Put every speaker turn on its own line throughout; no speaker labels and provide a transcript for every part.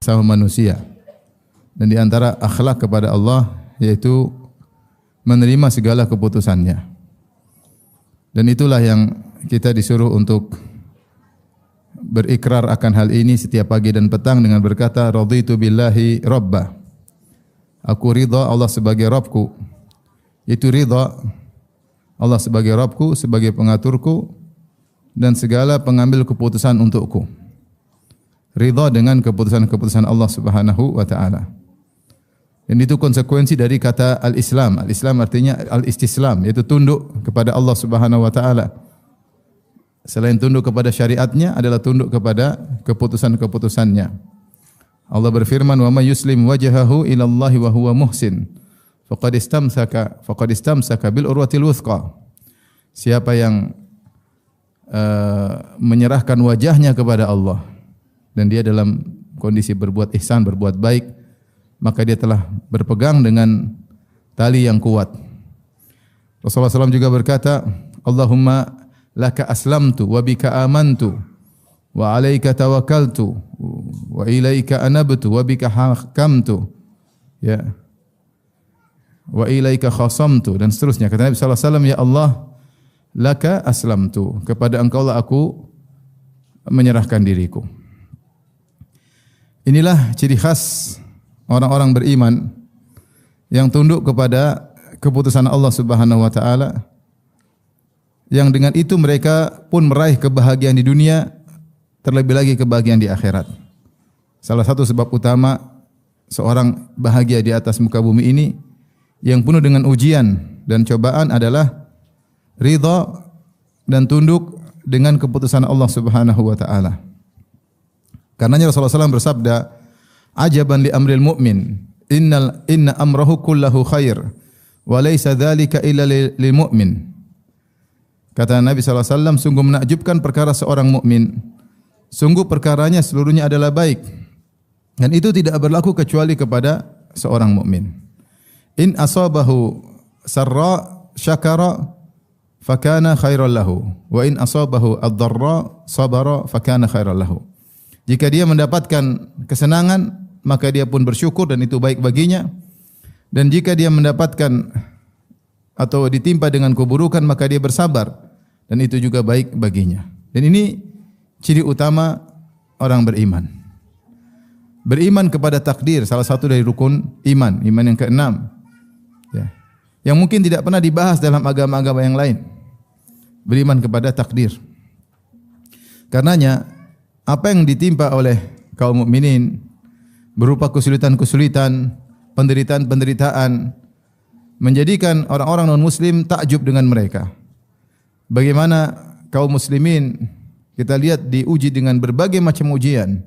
sama manusia. Dan di antara akhlak kepada Allah yaitu menerima segala keputusannya. Dan itulah yang kita disuruh untuk berikrar akan hal ini setiap pagi dan petang dengan berkata raditu billahi rabba. Aku ridha Allah sebagai Rabbku. Itu ridha Allah sebagai Rabbku, sebagai pengaturku dan segala pengambil keputusan untukku. Ridha dengan keputusan-keputusan Allah Subhanahu wa taala. Dan itu konsekuensi dari kata al-Islam. Al-Islam artinya al-istislam, yaitu tunduk kepada Allah Subhanahu wa taala. Selain tunduk kepada syariatnya adalah tunduk kepada keputusan-keputusannya. Allah berfirman, "Wa may yuslim wajhahu ila Allah wa huwa muhsin, faqad istamsaka bil urwatil wuthqa." Siapa yang menyerahkan wajahnya kepada Allah dan dia dalam kondisi berbuat ihsan, berbuat baik, maka dia telah berpegang dengan tali yang kuat. Rasulullah SAW juga berkata, Allahumma laka aslamtu wa bika amantu wa alaika tawakkaltu wa ilaika anabtu wa bika hakamtu ya wa ilaika khasamtu, dan seterusnya. Kata Nabi SAW, ya Allah, laka aslamtu, kepada engkau lah aku menyerahkan diriku. Inilah ciri khas orang-orang beriman yang tunduk kepada keputusan Allah Subhanahu wa taala, yang dengan itu mereka pun meraih kebahagiaan di dunia, terlebih lagi kebahagiaan di akhirat. Salah satu sebab utama seorang bahagia di atas muka bumi ini yang penuh dengan ujian dan cobaan adalah ridha dan tunduk dengan keputusan Allah Subhanahu wa taala. Karenanya Rasulullah SAW bersabda, ajaban li amril mu'min, inna amrahu kullahu khair wa laysa dzalika illa lil mu'min. Kata Nabi SAW, sungguh menakjubkan perkara seorang mukmin, sungguh perkaranya seluruhnya adalah baik, dan itu tidak berlaku kecuali kepada seorang mukmin. In asabahu sarra syakara fakana khairan lahu wa in asabahu ad-dharra sabara fakana khairan lahu. Jika dia mendapatkan kesenangan, maka dia pun bersyukur dan itu baik baginya. Dan jika dia mendapatkan atau ditimpa dengan keburukan, maka dia bersabar dan itu juga baik baginya. Dan ini ciri utama orang beriman. Beriman kepada takdir, salah satu dari rukun iman, iman yang keenam. Ya. Yang mungkin tidak pernah dibahas dalam agama-agama yang lain. Beriman kepada takdir. Karenanya apa yang ditimpa oleh kaum mukminin berupa kesulitan-kesulitan, penderitaan-penderitaan, menjadikan orang-orang non-muslim takjub dengan mereka. Bagaimana kaum muslimin kita lihat diuji dengan berbagai macam ujian,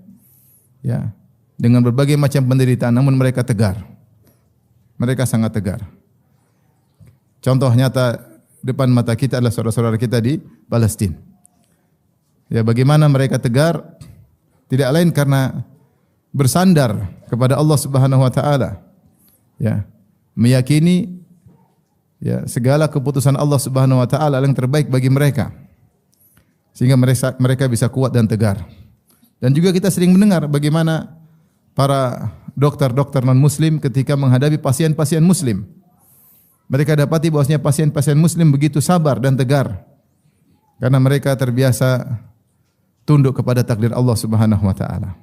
ya, dengan berbagai macam penderitaan, namun mereka tegar. Mereka sangat tegar. Contoh nyata depan mata kita adalah saudara-saudara kita di Palestina. Ya, bagaimana mereka tegar tidak lain karena bersandar kepada Allah Subhanahu wa taala. Ya, meyakini ya segala keputusan Allah Subhanahu wa taala yang terbaik bagi mereka. Sehingga mereka bisa kuat dan tegar. Dan juga kita sering mendengar bagaimana para dokter-dokter non-muslim ketika menghadapi pasien-pasien muslim. Mereka dapati bahwasanya pasien-pasien muslim begitu sabar dan tegar karena mereka terbiasa tunduk kepada takdir Allah Subhanahu wa taala.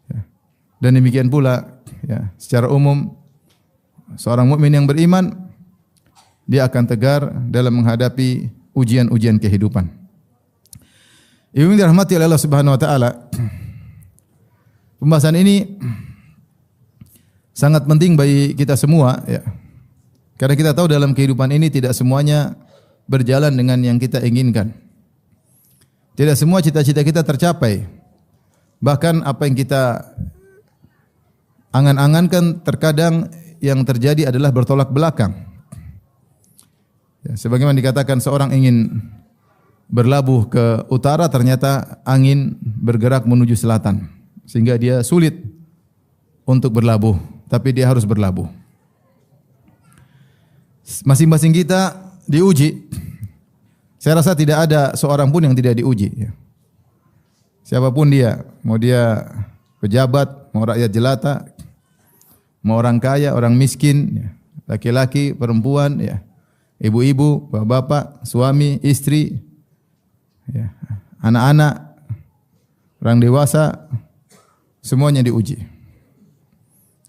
Ya. Dan demikian pula ya, secara umum seorang mukmin yang beriman dia akan tegar dalam menghadapi ujian-ujian kehidupan. Ibu yang dirahmati oleh Allah Subhanahu wa taala, pembahasan ini sangat penting bagi kita semua ya. Karena kita tahu dalam kehidupan ini tidak semuanya berjalan dengan yang kita inginkan. Tidak semua cita-cita kita tercapai. Bahkan apa yang kita angan-angankan terkadang yang terjadi adalah bertolak belakang. Ya, sebagaimana dikatakan seorang ingin berlabuh ke utara, ternyata angin bergerak menuju selatan. Sehingga dia sulit untuk berlabuh, tapi dia harus berlabuh. Masing-masing kita diuji. Saya rasa tidak ada seorang pun yang tidak diuji. Siapapun dia, mau dia pejabat, mau rakyat jelata, mau orang kaya, orang miskin, ya. Laki-laki, perempuan, ya. Ibu-ibu, bapak-bapak, suami, istri, ya. Anak-anak, orang dewasa, semuanya diuji.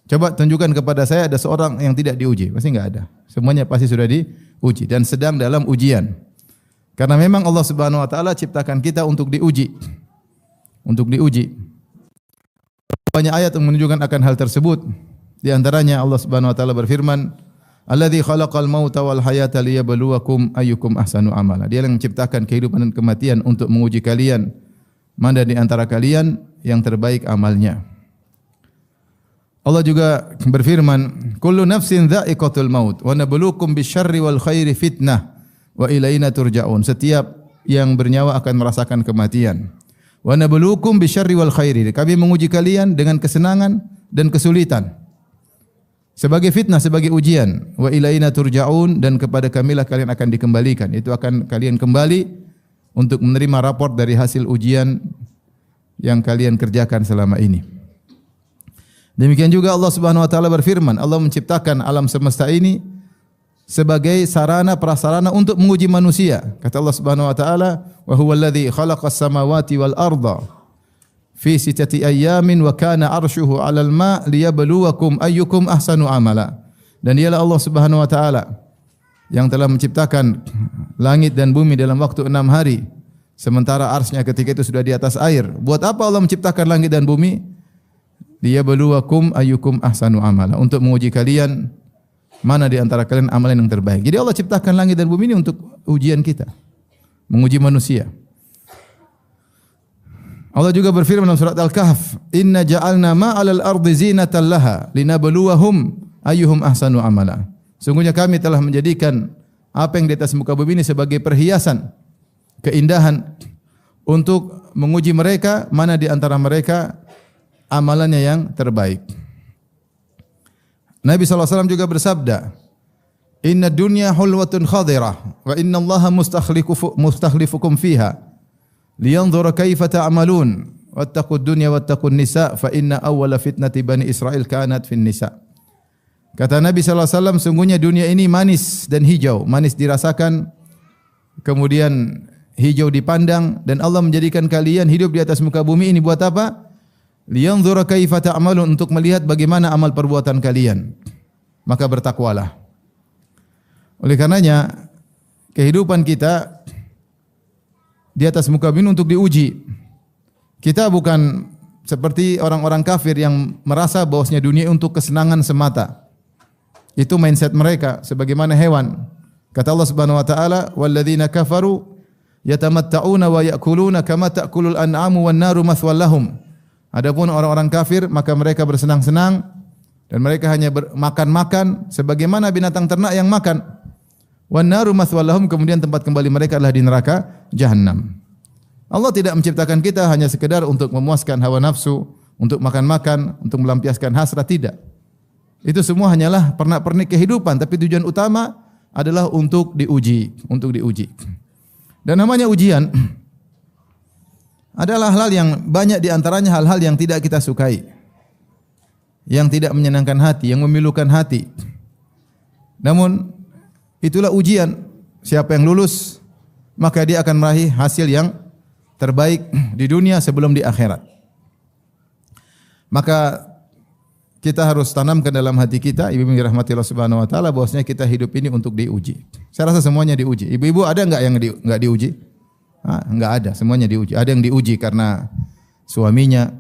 Coba tunjukkan kepada saya ada seorang yang tidak diuji, pasti enggak ada. Semuanya pasti sudah diuji dan sedang dalam ujian. Karena memang Allah Subhanahu wa taala ciptakan kita untuk diuji. Untuk diuji. Banyak ayat yang menunjukkan akan hal tersebut. Di antaranya Allah Subhanahu wa taala berfirman, "Alladzi khalaqal mauta wal hayata liyabluwakum ayyukum ahsanu amala." Dia yang menciptakan kehidupan dan kematian untuk menguji kalian, mana di antara kalian yang terbaik amalnya. Allah juga berfirman, "Kullu nafsin dha'iqatul maut wa nabluukum bisyarri wal khairi fitnah wa ilaina turja'un." Setiap yang bernyawa akan merasakan kematian. Wa nabluukum bisyarri wal khairi. Kami menguji kalian dengan kesenangan dan kesulitan. Sebagai fitnah, sebagai ujian. Wa ilaina turja'un, dan kepada kamilah kalian akan dikembalikan. Itu akan kalian kembali untuk menerima raport dari hasil ujian yang kalian kerjakan selama ini. Demikian juga Allah Subhanahu wa taala berfirman, Allah menciptakan alam semesta ini sebagai sarana prasarana untuk menguji manusia. Kata Allah Subhanahu wa taala, "Wa huwal ladzi khalaqas samawati wal arda fi sittati ayyamin wa kana 'arshuhu 'alal ma' liyabluwakum ayyukum ahsanu amala." Dan dialah Allah Subhanahu wa taala yang telah menciptakan langit dan bumi dalam waktu 6 hari, sementara arsy-Nya ketika itu sudah di atas air. Buat apa Allah menciptakan langit dan bumi? Liyabluwakum ayyukum ahsanu amala, untuk menguji kalian mana di antara kalian amalan yang terbaik. Jadi Allah ciptakan langit dan bumi ini untuk ujian kita, menguji manusia. Allah juga berfirman dalam surat Al-Kahf, "Inna ja'alna ma'alal ardi zinatan laha linabluwahum ayyuhum ahsanu amala." Sungguhnya kami telah menjadikan apa yang di atas muka bumi ini sebagai perhiasan, keindahan untuk menguji mereka mana di antara mereka amalannya yang terbaik. Nabi SAW juga bersabda, "Inna dunya hulwatun khadirah wa inna Allaha mustakhlifukum fiha liyanzura kaifa ta'malun wattaqud dunya wattaqun nisa fa inna awwala fitnati bani Israil kanat fin nisa." Kata Nabi SAW, sungguhnya dunia ini manis dan hijau, manis dirasakan, kemudian hijau dipandang, dan Allah menjadikan kalian hidup di atas muka bumi ini buat apa? Liyanzura kaifa ta'malun, untuk melihat bagaimana amal perbuatan kalian. Maka bertakwalah. Oleh karenanya kehidupan kita di atas muka bumi untuk diuji. Kita bukan seperti orang-orang kafir yang merasa bahwasanya dunia untuk kesenangan semata. Itu mindset mereka sebagaimana hewan. Kata Allah Subhanahu wa taala, "Walladzina kafaru yatamatta'una wa ya'kuluna kama ta'kulul an'amu wan naru mathwal lahum." Adapun orang-orang kafir, maka mereka bersenang-senang dan mereka hanya makan-makan sebagaimana binatang ternak yang makan. Wan naru mathwal lahum, kemudian tempat kembali mereka adalah di neraka Jahannam. Allah tidak menciptakan kita hanya sekedar untuk memuaskan hawa nafsu, untuk makan-makan, untuk melampiaskan hasrat, tidak. Itu semua hanyalah pernak-pernik kehidupan, tapi tujuan utama adalah untuk diuji, Dan namanya ujian adalah hal yang banyak di antaranya hal-hal yang tidak kita sukai, yang tidak menyenangkan hati, yang memilukan hati. Namun itulah ujian. Siapa yang lulus, maka dia akan meraih hasil yang terbaik di dunia sebelum di akhirat. Maka kita harus tanamkan dalam hati kita, ibu-ibu rahmati Allah Subhanahu wa taala, bahwasanya kita hidup ini untuk diuji. Saya rasa semuanya diuji. Ibu-ibu ada enggak yang enggak diuji? Enggak ada, semuanya diuji. Ada yang diuji karena suaminya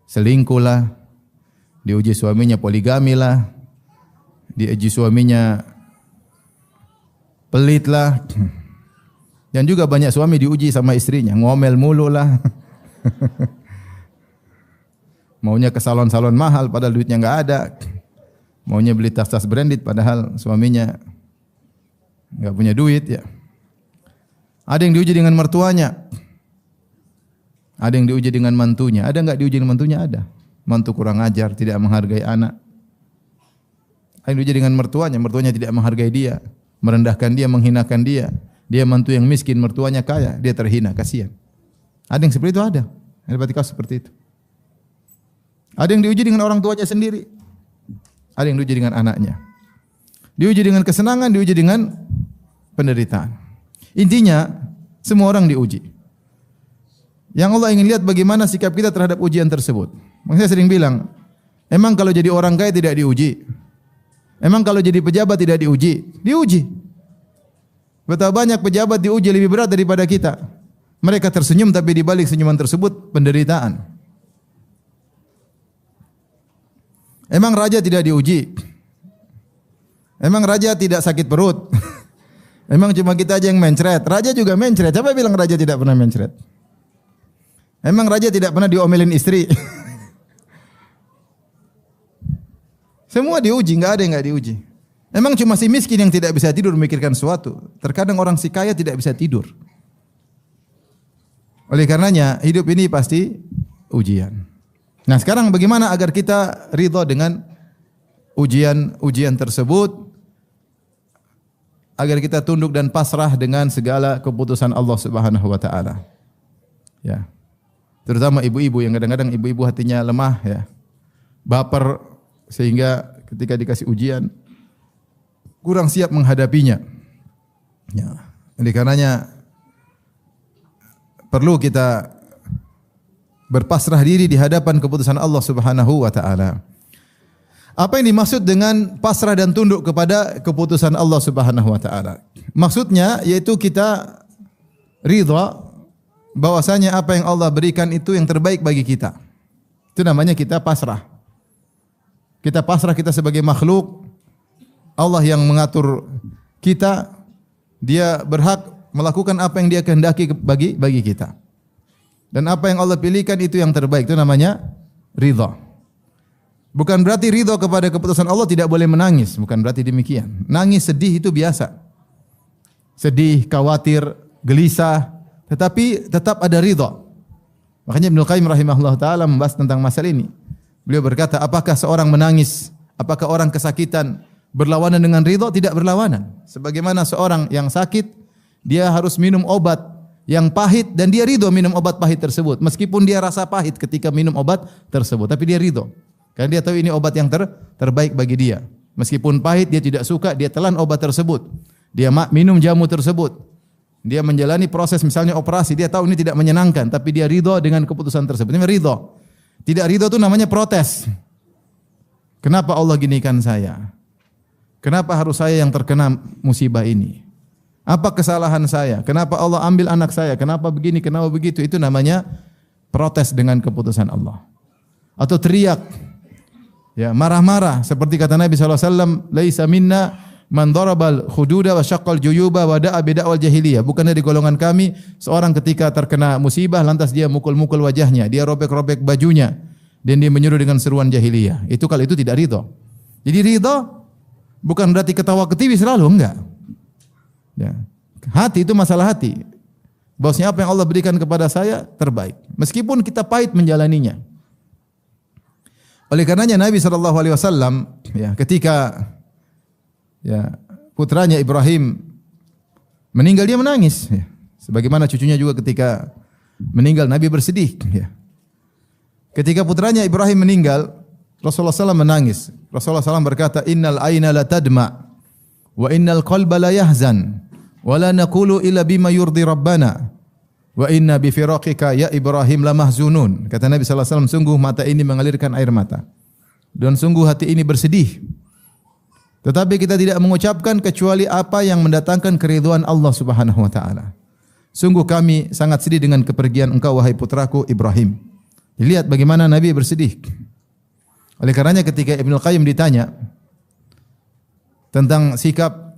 selingkuh lah, diuji suaminya poligami lah, diuji suaminya pelit lah. Dan juga banyak suami diuji sama istrinya, ngomel mulu lah. Maunya ke salon-salon mahal padahal duitnya enggak ada. Maunya beli tas-tas branded padahal suaminya enggak punya duit, ya. Ada yang diuji dengan mertuanya. Ada yang diuji dengan mantunya. Ada enggak diuji dengan mantunya? Ada. Mantu kurang ajar, tidak menghargai anak. Ada yang diuji dengan mertuanya. Mertuanya tidak menghargai dia, merendahkan dia, menghinakan dia. Dia mantu yang miskin, mertuanya kaya, dia terhina, kasihan. Ada yang seperti itu, ada. Ada berarti kau seperti itu. Ada yang diuji dengan orang tuanya sendiri. Ada yang diuji dengan anaknya. Diuji dengan kesenangan, diuji dengan penderitaan. Intinya, semua orang diuji. Yang Allah ingin lihat bagaimana sikap kita terhadap ujian tersebut. Makanya saya sering bilang, emang kalau jadi orang kaya tidak diuji? Emang kalau jadi pejabat tidak diuji? Diuji. Betapa banyak pejabat diuji lebih berat daripada kita. Mereka tersenyum tapi di balik senyuman tersebut penderitaan. Emang raja tidak diuji? Emang raja tidak sakit perut? Emang cuma kita aja yang mencret? Raja juga mencret. Siapa bilang raja tidak pernah mencret? Emang raja tidak pernah diomelin istri? Semua diuji, enggak ada yang enggak diuji. Emang cuma si miskin yang tidak bisa tidur memikirkan sesuatu. Terkadang orang si kaya tidak bisa tidur. Oleh karenanya hidup ini pasti ujian. Nah, sekarang bagaimana agar kita ridha dengan ujian tersebut? Agar kita tunduk dan pasrah dengan segala keputusan Allah Subhanahu wa taala. Ya. Terutama ibu-ibu yang kadang-kadang ibu-ibu hatinya lemah ya. Baper sehingga ketika dikasih ujian kurang siap menghadapinya. Ya. Oleh karenanya perlu kita berpasrah diri di hadapan keputusan Allah Subhanahu wa taala. Apa yang dimaksud dengan pasrah dan tunduk kepada keputusan Allah Subhanahu wa taala? Maksudnya yaitu kita ridha bahwasanya apa yang Allah berikan itu yang terbaik bagi kita. Itu namanya kita pasrah. Kita pasrah, kita sebagai makhluk, Allah yang mengatur kita, Dia berhak melakukan apa yang Dia kehendaki bagi kita. Dan apa yang Allah pilihkan itu yang terbaik, itu namanya ridha. Bukan berarti ridha kepada keputusan Allah tidak boleh menangis, bukan berarti demikian. Nangis, sedih itu biasa. Sedih, khawatir, gelisah, tetapi tetap ada ridha. Makanya Ibnu Qayyim rahimahullah taala membahas tentang masalah ini. Beliau berkata, apakah seorang menangis, apakah orang kesakitan berlawanan dengan ridha? Tidak berlawanan. Sebagaimana seorang yang sakit, dia harus minum obat yang pahit dan dia ridha minum obat pahit tersebut. Meskipun dia rasa pahit ketika minum obat tersebut, tapi dia ridha. Karena dia tahu ini obat yang terbaik bagi dia. Meskipun pahit, dia tidak suka, dia telan obat tersebut. Dia minum jamu tersebut. Dia menjalani proses misalnya operasi, dia tahu ini tidak menyenangkan, tapi dia ridha dengan keputusan tersebut. Ini ridha. Tidak ridha itu namanya protes. Kenapa Allah ginikan saya? Kenapa harus saya yang terkena musibah ini? Apa kesalahan saya? Kenapa Allah ambil anak saya? Kenapa begini, kenapa begitu? Itu namanya protes dengan keputusan Allah. Atau teriak, ya, marah-marah seperti kata Nabi SAW, laisa minna man darabal khududa wa syaqqal juyuba wa da'a bid'awal jahiliyah. Bukan dari golongan kami seorang ketika terkena musibah lantas dia mukul-mukul wajahnya, dia robek-robek bajunya dan dia menyuruh dengan seruan jahiliyah. Itu kalau itu tidak ridha. Jadi ridha bukan berarti ketawa ketiwi selalu, enggak. Ya. Hati itu masalah hati. Bahwasanya apa yang Allah berikan kepada saya terbaik, meskipun kita pahit menjalaninya. Oleh karenanya Nabi SAW ya, ketika ya, putranya Ibrahim meninggal, dia menangis. Ya. Sebagaimana cucunya juga ketika meninggal, Nabi bersedih. Ya. Ketika putranya Ibrahim meninggal, Rasulullah SAW menangis. Rasulullah SAW berkata, Innal aina la tadma, wa innal qalba la yahzan, wa la naqulu illa bima yurdi Rabbana, wa inna bi firaqika ya Ibrahim la mahzunun. Kata Nabi SAW, sungguh mata ini mengalirkan air mata, dan sungguh hati ini bersedih. Tetapi kita tidak mengucapkan kecuali apa yang mendatangkan keridhaan Allah Subhanahu wa taala. Sungguh kami sangat sedih dengan kepergian engkau wahai putraku Ibrahim. Lihat bagaimana Nabi bersedih. Oleh karenanya ketika Ibnu Qayyim ditanya tentang sikap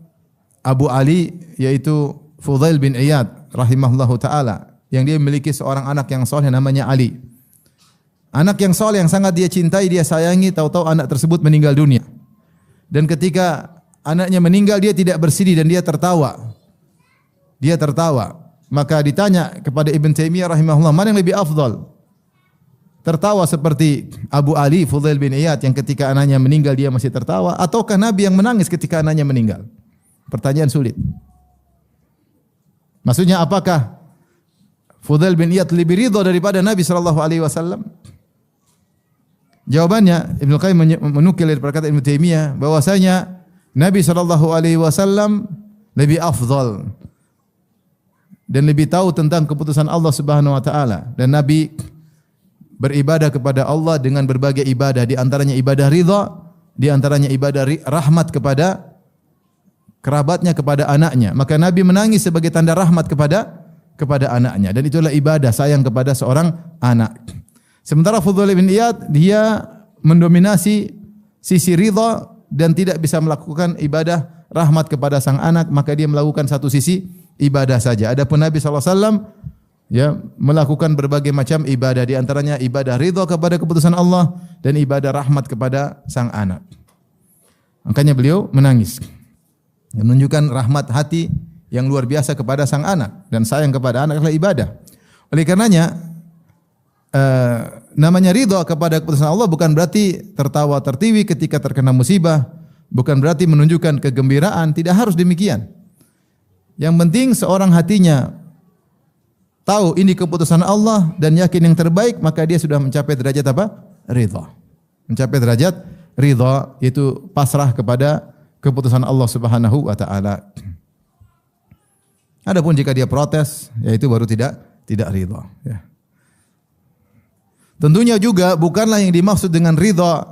Abu Ali, yaitu Fudail bin Iyad rahimahullahu taala, yang dia memiliki seorang anak yang saleh namanya Ali. Anak yang saleh yang sangat dia cintai, dia sayangi, tahu-tahu anak tersebut meninggal dunia. Dan ketika anaknya meninggal, dia tidak bersedih dan dia tertawa. Dia tertawa. Maka ditanya kepada Ibn Taimiyah rahimahullah, mana yang lebih afdal? Tertawa seperti Abu Ali Fudail bin Iyad yang ketika anaknya meninggal dia masih tertawa, ataukah Nabi yang menangis ketika anaknya meninggal? Pertanyaan sulit. Maksudnya apakah Fudail bin Iyad lebih ridha daripada Nabi sallallahu alaihi wasallam? Jawabannya Ibnu Qayyim menukil dari perkataan Ibnu Taimiyah bahwasanya Nabi sallallahu alaihi wasallam lebih afdal dan lebih tahu tentang keputusan Allah Subhanahu wa taala, dan Nabi beribadah kepada Allah dengan berbagai ibadah, di antaranya ibadah ridha, di antaranya ibadah rahmat kepada kerabatnya, kepada anaknya. Maka Nabi menangis sebagai tanda rahmat kepada anaknya, dan itulah ibadah sayang kepada seorang anak. Sementara Fudail bin Iyad dia mendominasi sisi ridha dan tidak bisa melakukan ibadah rahmat kepada sang anak, maka dia melakukan satu sisi ibadah saja. Adapun Nabi SAW ya melakukan berbagai macam ibadah, di antaranya ibadah ridha kepada keputusan Allah dan ibadah rahmat kepada sang anak. Makanya beliau menangis, menunjukkan rahmat hati yang luar biasa kepada sang anak, dan sayang kepada anak adalah ibadah. Oleh karenanya namanya ridha kepada keputusan Allah bukan berarti tertawa tertiwi ketika terkena musibah, bukan berarti menunjukkan kegembiraan, tidak harus demikian. Yang penting seorang hatinya tahu ini keputusan Allah dan yakin yang terbaik, maka dia sudah mencapai derajat apa? Ridha. Mencapai derajat ridha, yaitu pasrah kepada keputusan Allah Subhanahu wa taala. Adapun jika dia protes, yaitu baru tidak ridha, ya. Tentunya juga bukanlah yang dimaksud dengan ridha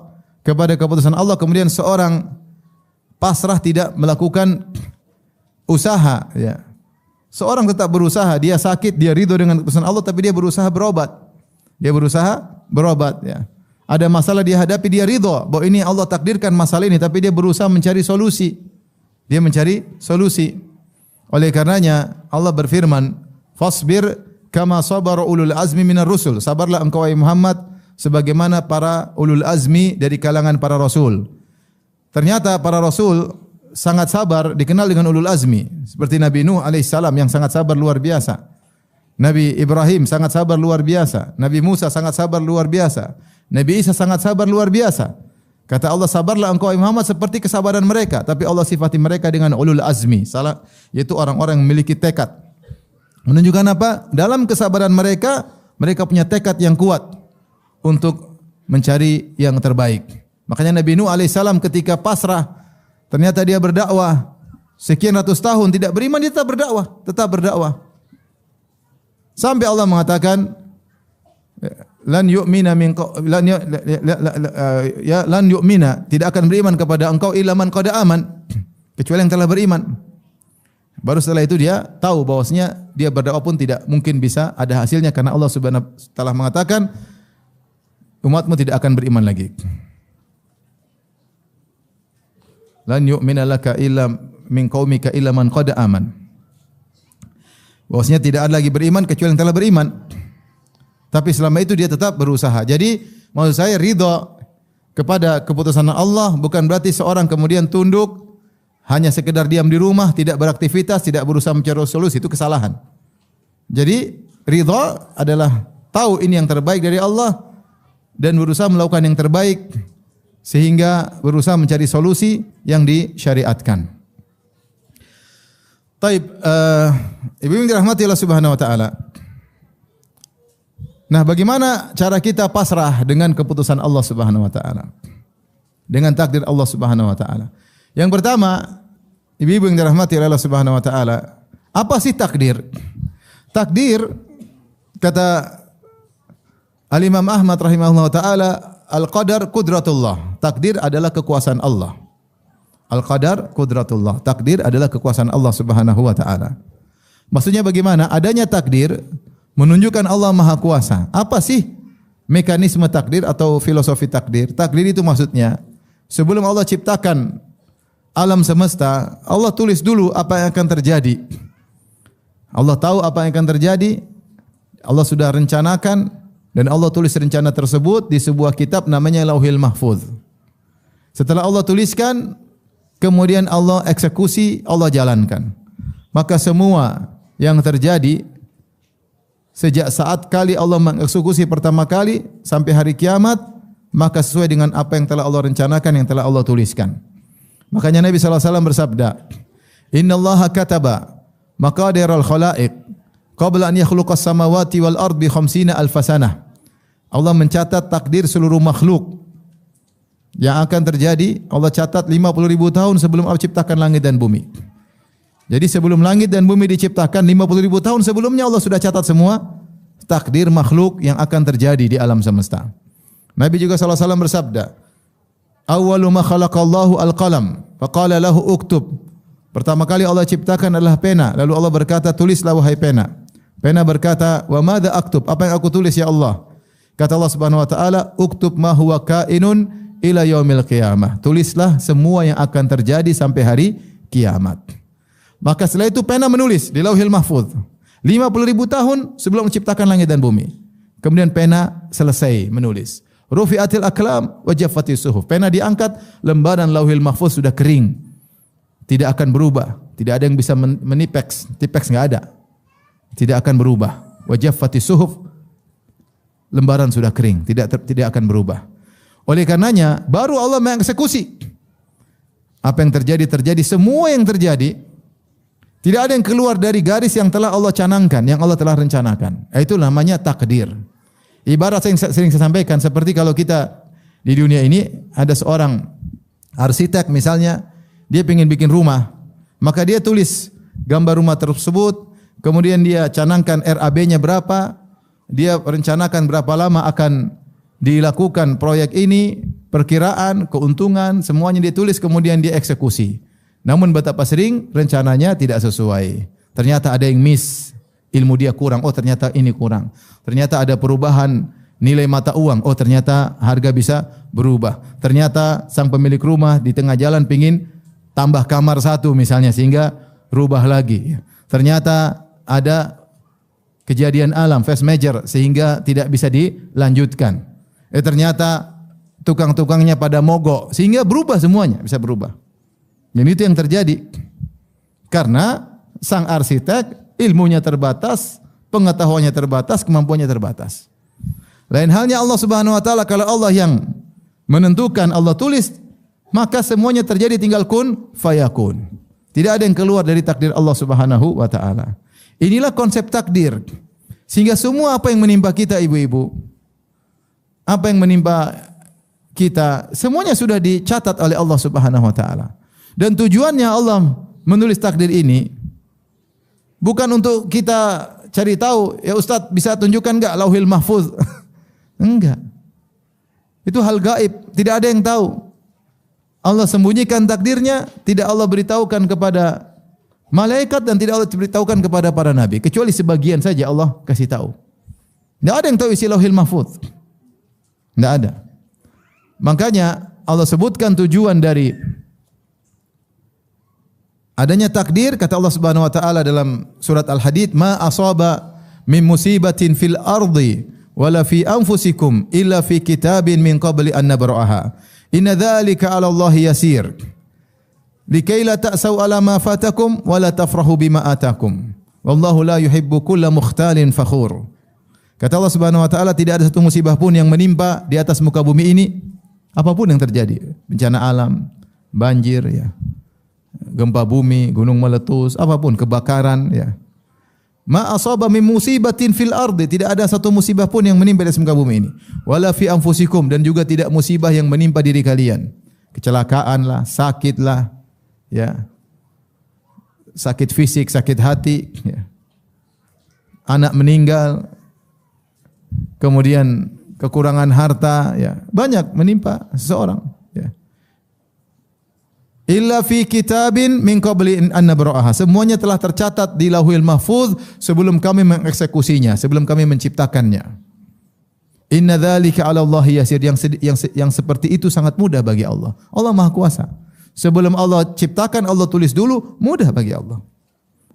kepada keputusan Allah kemudian seorang pasrah tidak melakukan usaha, ya. Seorang tetap berusaha, dia sakit, dia ridho dengan keputusan Allah, tapi dia berusaha berobat. Dia berusaha berobat, ya. Ada masalah dia hadapi, dia ridho bahwa ini Allah takdirkan masalah ini, tapi dia berusaha mencari solusi. Dia mencari solusi. Oleh karenanya Allah berfirman, "Fasbir kama sabara ulul azmi minar rusul." Sabarlah engkau wahai Muhammad sebagaimana para ulul azmi dari kalangan para rasul. Ternyata para rasul sangat sabar, dikenal dengan ulul azmi, seperti Nabi Nuh alaihissalam yang sangat sabar luar biasa. Nabi Ibrahim sangat sabar luar biasa. Nabi Musa sangat sabar luar biasa. Nabi Isa sangat sabar luar biasa. Kata Allah, sabarlah engkau Muhammad seperti kesabaran mereka, tapi Allah sifati mereka dengan ulul azmi, yaitu orang-orang yang memiliki tekad. Menunjukkan apa? Dalam kesabaran mereka, mereka punya tekad yang kuat untuk mencari yang terbaik. Makanya Nabi Nuh alaihissalam ketika pasrah, ternyata dia berdakwah sekian ratus tahun tidak beriman, dia tetap berdakwah. Sampai Allah mengatakan, lan yu'mina, tidak akan beriman kepada engkau illa man qad aman, kecuali yang telah beriman. Baru setelah itu dia tahu bahwasanya dia berdakwah pun tidak mungkin bisa ada hasilnya, karena Allah Subhanahu wa taala mengatakan umatmu tidak akan beriman lagi. Lan yu'mina laka illa min qaumika illa man qad aman. Bahwasanya tidak ada lagi beriman kecuali yang telah beriman. Tapi selama itu dia tetap berusaha. Jadi maksud saya ridha kepada keputusan Allah bukan berarti seorang kemudian tunduk hanya sekedar diam di rumah, tidak beraktivitas, tidak berusaha mencari solusi, itu kesalahan. Jadi ridha adalah tahu ini yang terbaik dari Allah dan berusaha melakukan yang terbaik sehingga berusaha mencari solusi yang disyariatkan. Taib, ibu yang dirahmati Allah Subhanahu wa taala. Nah, bagaimana cara kita pasrah dengan keputusan Allah Subhanahu wa taala? Dengan takdir Allah Subhanahu wa taala. Yang pertama, ibu-ibu yang dirahmati Allah Subhanahu wa taala, apa sih takdir? Takdir kata Al-Imam Ahmad rahimahullah taala, al-qadar qudratullah. Takdir adalah kekuasaan Allah. Al-qadar qudratullah. Takdir adalah kekuasaan Allah Subhanahu wa taala. Maksudnya bagaimana? Adanya takdir menunjukkan Allah Maha Kuasa. Apa sih mekanisme takdir atau filosofi takdir? Takdir itu maksudnya sebelum Allah ciptakan alam semesta, Allah tulis dulu apa yang akan terjadi. Allah tahu apa yang akan terjadi. Allah sudah rencanakan dan Allah tulis rencana tersebut di sebuah kitab namanya Lauhil Mahfuz. Setelah Allah tuliskan, kemudian Allah eksekusi, Allah jalankan. Maka semua yang terjadi sejak saat kali Allah mengeksekusi pertama kali sampai hari kiamat, maka sesuai dengan apa yang telah Allah rencanakan, yang telah Allah tuliskan. Makanya Nabi SAW bersabda, Inna Allaha kataba maqadiral khalaiq qabla an yakhluqas samawati wal ard bi 50 alf sanah. Allah mencatat takdir seluruh makhluk yang akan terjadi Allah catat 50.000 tahun sebelum Allah ciptakan langit dan bumi. Jadi sebelum langit dan bumi diciptakan 50.000 tahun sebelumnya Allah sudah catat semua takdir makhluk yang akan terjadi di alam semesta. Nabi juga SAW bersabda, "Awwalu ma khalaqallahu al-qalam, faqala lahu uktub." Pertama kali Allah ciptakan adalah pena, lalu Allah berkata, "Tulislah wahai pena." Pena berkata, "Wa madza aktub?" Apa yang aku tulis ya Allah? Kata Allah Subhanahu wa taala, "Uktub ma huwa kainun ila yaumil qiyamah." Tulislah semua yang akan terjadi sampai hari kiamat. Maka setelah itu pena menulis di Lauhil Mahfuz 50.000 tahun sebelum menciptakan langit dan bumi. Kemudian pena selesai menulis. Rufi'atil aqlam wa jaffatis suhuf. Pena diangkat, lembaran Lauhil Mahfuz sudah kering. Tidak akan berubah. Tidak ada yang bisa menipeks. Tipeks enggak ada. Tidak akan berubah. Wa jaffatis suhuf. Lembaran sudah kering, tidak akan berubah. Oleh karenanya baru Allah mengeksekusi. Apa yang terjadi, semua yang terjadi. Tidak ada yang keluar dari garis yang telah Allah canangkan, yang Allah telah rencanakan. Itu namanya takdir. Ibarat yang sering saya sampaikan, seperti kalau kita di dunia ini ada seorang arsitek misalnya, dia ingin bikin rumah, maka dia tulis gambar rumah tersebut, kemudian dia canangkan RAB-nya berapa, dia rencanakan berapa lama akan dilakukan proyek ini, perkiraan, keuntungan, semuanya dia tulis, kemudian dia eksekusi. Namun betapa sering rencananya tidak sesuai. Ternyata ada yang miss, ilmu dia kurang, oh ternyata ini kurang. Ternyata ada perubahan nilai mata uang, oh ternyata harga bisa berubah. Ternyata sang pemilik rumah di tengah jalan pingin tambah kamar satu misalnya, sehingga rubah lagi. Ternyata ada kejadian alam, force major, sehingga tidak bisa dilanjutkan. Ternyata tukang-tukangnya pada mogok, sehingga berubah semuanya, bisa berubah. Dan itu yang terjadi. Karena sang arsitek ilmunya terbatas, pengetahuannya terbatas, kemampuannya terbatas. Lain halnya Allah Subhanahu wa taala, kalau Allah yang menentukan, Allah tulis, maka semuanya terjadi, tinggal kun fayakun. Tidak ada yang keluar dari takdir Allah Subhanahu wa taala. Inilah konsep takdir. Sehingga semua apa yang menimpa kita ibu-ibu, apa yang menimpa kita, semuanya sudah dicatat oleh Allah Subhanahu wa taala. Dan tujuannya Allah menulis takdir ini bukan untuk kita cari tahu, ya Ustaz bisa tunjukkan enggak Lauhil Mahfuz? Enggak. Itu hal gaib, tidak ada yang tahu. Allah sembunyikan takdirnya, tidak Allah beritahukan kepada malaikat dan tidak Allah beritahukan kepada para nabi, kecuali sebagian saja Allah kasih tahu. Tidak ada yang tahu isi Lauhil Mahfuz. Tidak ada. Makanya Allah sebutkan tujuan dari adanya takdir, kata Allah Subhanahu wa taala dalam surat Al-Hadid, "Ma asaba min musibatin fil ardi wala fi anfusikum illa fi kitabin min qabli an nabra'aha. Inna dzalika 'ala Allah yasir. Likai la ta'sau 'ala ma fatakum wa la tafrahu bima atakum. Wallahu la yuhibbu kulla mukhtalin fakhur." Kata Allah Subhanahu wa taala, tidak ada satu musibah pun yang menimpa di atas muka bumi ini, apapun yang terjadi, bencana alam, banjir ya, gempa bumi, gunung meletus, apapun, kebakaran ya. Ma asaba min musibatin fil ardi, tidak ada satu musibah pun yang menimpa di atas muka bumi ini. Wala fi anfusikum, dan juga tidak musibah yang menimpa diri kalian. Kecelakaan lah, sakit lah, ya. Sakit fisik, sakit hati, ya. Anak meninggal, kemudian kekurangan harta, ya. Banyak menimpa seseorang, ya. Illa fi kitabin min qabli an nabra'aha. Semuanya telah tercatat di Lauhil Mahfuz sebelum kami mengeksekusinya, sebelum kami menciptakannya. Inna dzalika 'ala Allah yasir. Yang seperti itu sangat mudah bagi Allah. Allah Maha Kuasa. Sebelum Allah ciptakan, Allah tulis dulu, mudah bagi Allah.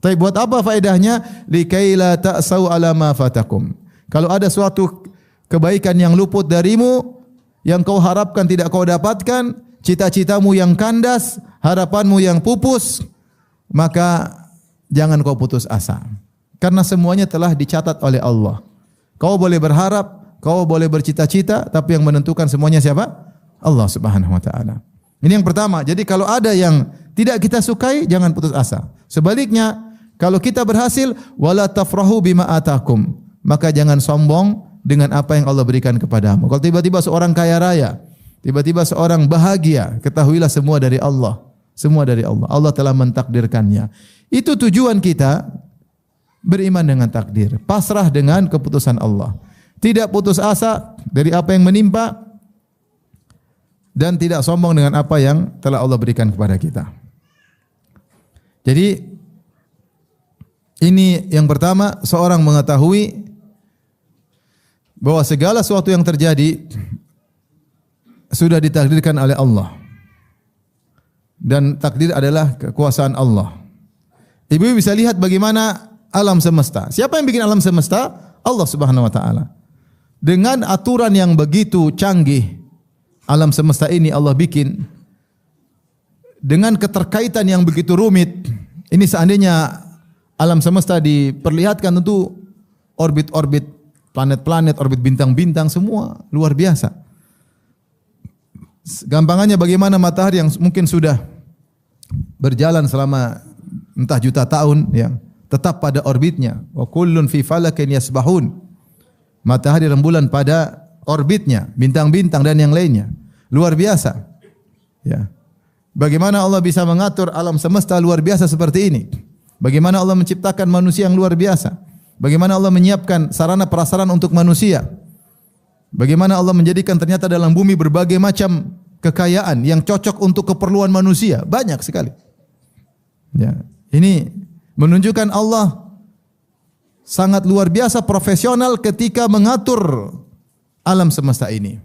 Tapi buat apa faedahnya? Likai la ta'sau 'ala ma fatakum. Kalau ada suatu kebaikan yang luput darimu, yang kau harapkan tidak kau dapatkan, cita-citamu yang kandas, harapanmu yang pupus, maka jangan kau putus asa. Karena semuanya telah dicatat oleh Allah. Kau boleh berharap, kau boleh bercita-cita, tapi yang menentukan semuanya siapa? Allah Subhanahu wa taala. Ini yang pertama. Jadi kalau ada yang tidak kita sukai, jangan putus asa. Sebaliknya, kalau kita berhasil, wala tafrahu bima atakum, maka jangan sombong dengan apa yang Allah berikan kepadamu. Kalau tiba-tiba seorang kaya raya, tiba-tiba seorang bahagia, ketahuilah semua dari Allah. Semua dari Allah. Allah telah mentakdirkannya. Itu tujuan kita beriman dengan takdir, pasrah dengan keputusan Allah. Tidak putus asa dari apa yang menimpa dan tidak sombong dengan apa yang telah Allah berikan kepada kita. Jadi ini yang pertama, seorang mengetahui bahwa segala sesuatu yang terjadi sudah ditakdirkan oleh Allah. Dan takdir adalah kekuasaan Allah. Ibu bisa lihat bagaimana alam semesta. Siapa yang bikin alam semesta? Allah Subhanahu wa taala. Dengan aturan yang begitu canggih, alam semesta ini Allah bikin dengan keterkaitan yang begitu rumit. Ini seandainya alam semesta diperlihatkan, tentu orbit-orbit planet-planet, orbit bintang-bintang semua luar biasa. Gampangannya bagaimana matahari yang mungkin sudah berjalan selama entah juta tahun yang tetap pada orbitnya. Wa kullun fi falakin yasbahun. Matahari rembulan pada orbitnya, bintang-bintang dan yang lainnya. Luar biasa. Ya. Bagaimana Allah bisa mengatur alam semesta luar biasa seperti ini? Bagaimana Allah menciptakan manusia yang luar biasa? Bagaimana Allah menyiapkan sarana prasarana untuk manusia? Bagaimana Allah menjadikan ternyata dalam bumi berbagai macam kekayaan yang cocok untuk keperluan manusia, banyak sekali. Ya, ini menunjukkan Allah sangat luar biasa profesional ketika mengatur alam semesta ini.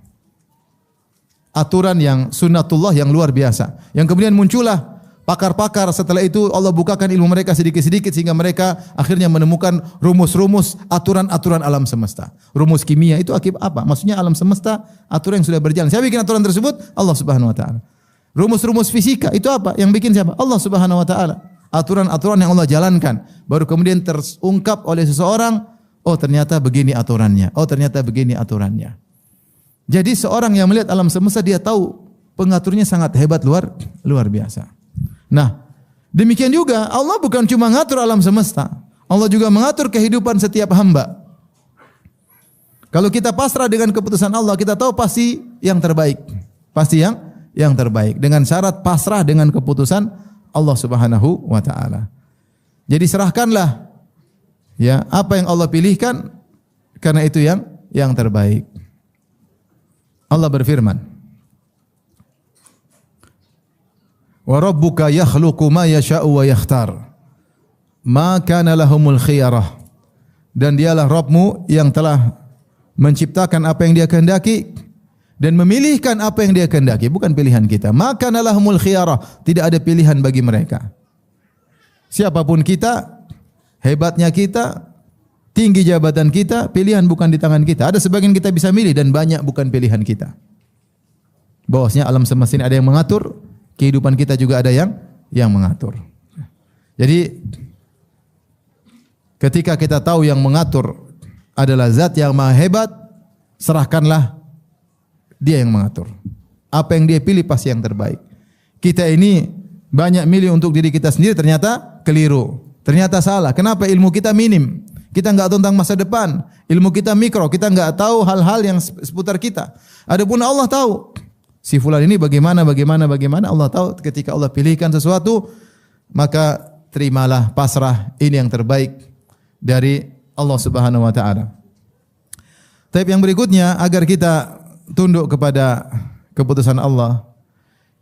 Aturan yang sunnatullah yang luar biasa. Yang kemudian muncullah pakar-pakar, setelah itu Allah bukakan ilmu mereka sedikit-sedikit sehingga mereka akhirnya menemukan rumus-rumus aturan-aturan alam semesta. Rumus kimia itu akibat apa? Maksudnya alam semesta aturan yang sudah berjalan. Siapa bikin aturan tersebut? Allah Subhanahu wa taala. Rumus-rumus fisika itu apa? Yang bikin siapa? Allah Subhanahu wa taala. Aturan-aturan yang Allah jalankan baru kemudian terungkap oleh seseorang, oh ternyata begini aturannya. Oh ternyata begini aturannya. Jadi seorang yang melihat alam semesta dia tahu pengaturnya sangat hebat, luar biasa. Nah, demikian juga Allah bukan cuma mengatur alam semesta, Allah juga mengatur kehidupan setiap hamba. Kalau kita pasrah dengan keputusan Allah, kita tahu pasti yang terbaik. Pasti yang terbaik dengan syarat pasrah dengan keputusan Allah Subhanahu wa taala. Jadi serahkanlah ya apa yang Allah pilihkan karena itu yang terbaik. Allah berfirman, wa rabbuka yakhluqu ma yasha'u wa yakhtar ma kana lahumul khiyarah, dan dialah Rabbmu yang telah menciptakan apa yang dia kehendaki dan memilihkan apa yang dia kehendaki, bukan pilihan kita. Ma kana lahumul khiyarah, tidak ada pilihan bagi mereka. Siapapun kita, hebatnya kita, tinggi jabatan kita, pilihan bukan di tangan kita. Ada sebagian kita bisa milih dan banyak bukan pilihan kita. Bahwasanya alam semesta ini ada yang mengatur, kehidupan kita juga ada yang mengatur. Jadi ketika kita tahu yang mengatur adalah zat yang maha hebat, serahkanlah dia yang mengatur. Apa yang dia pilih pasti yang terbaik. Kita ini banyak milih untuk diri kita sendiri, ternyata keliru. Ternyata salah. Kenapa? Ilmu kita minim. Kita enggak tahu tentang masa depan. Ilmu kita mikro, kita enggak tahu hal-hal yang seputar kita. Adapun Allah tahu. Si fulan ini bagaimana Allah tahu. Ketika Allah pilihkan sesuatu, maka terimalah, pasrah, ini yang terbaik dari Allah Subhanahu wa taala. Tapi yang berikutnya, agar kita tunduk kepada keputusan Allah,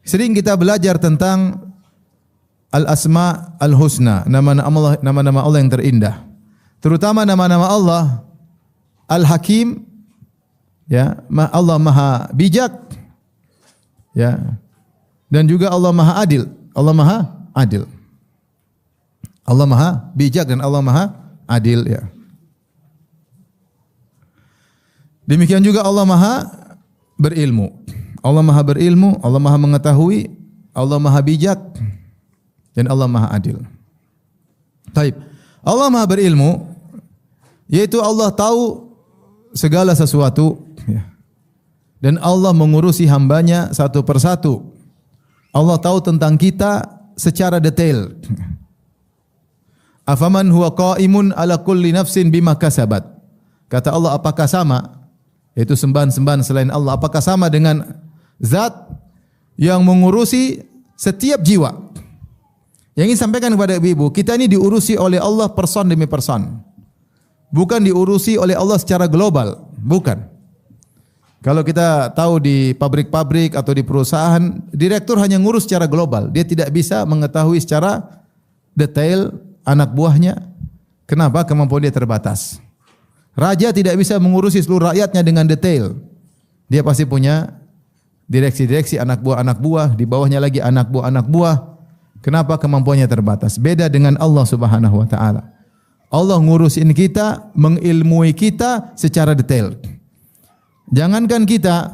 sering kita belajar tentang al-asma al-husna, nama-nama Allah yang terindah. Terutama nama-nama Allah Al-Hakim, ya, Allah Maha Bijak, ya. Dan juga Allah Maha Adil. Allah Maha Adil. Allah Maha Bijak dan Allah Maha Adil, ya. Demikian juga Allah Maha berilmu. Allah Maha berilmu, Allah Maha mengetahui, Allah Maha bijak dan Allah Maha adil. Taib. Allah Maha berilmu, yaitu Allah tahu segala sesuatu, ya. Dan Allah mengurusi hambanya satu persatu. Allah tahu tentang kita secara detail. Afaman huwa qaimun ala kulli nafsin bima kasabat. Kata Allah, apakah sama, yaitu sembahan-sembahan selain Allah, apakah sama dengan Zat yang mengurusi setiap jiwa. Yang ingin sampaikan kepada ibu-ibu, kita ini diurusi oleh Allah person demi person. Bukan diurusi oleh Allah secara global, bukan. Kalau kita tahu di pabrik-pabrik atau di perusahaan, direktur hanya ngurus secara global. Dia tidak bisa mengetahui secara detail anak buahnya. Kenapa? Kemampuan dia terbatas. Raja tidak bisa mengurusi seluruh rakyatnya dengan detail. Dia pasti punya direksi-direksi anak buah, di bawahnya lagi anak buah. Kenapa? Kemampuannya terbatas. Beda dengan Allah Subhanahu wa taala. Allah ngurusin kita, mengilmui kita secara detail. Jangankan kita,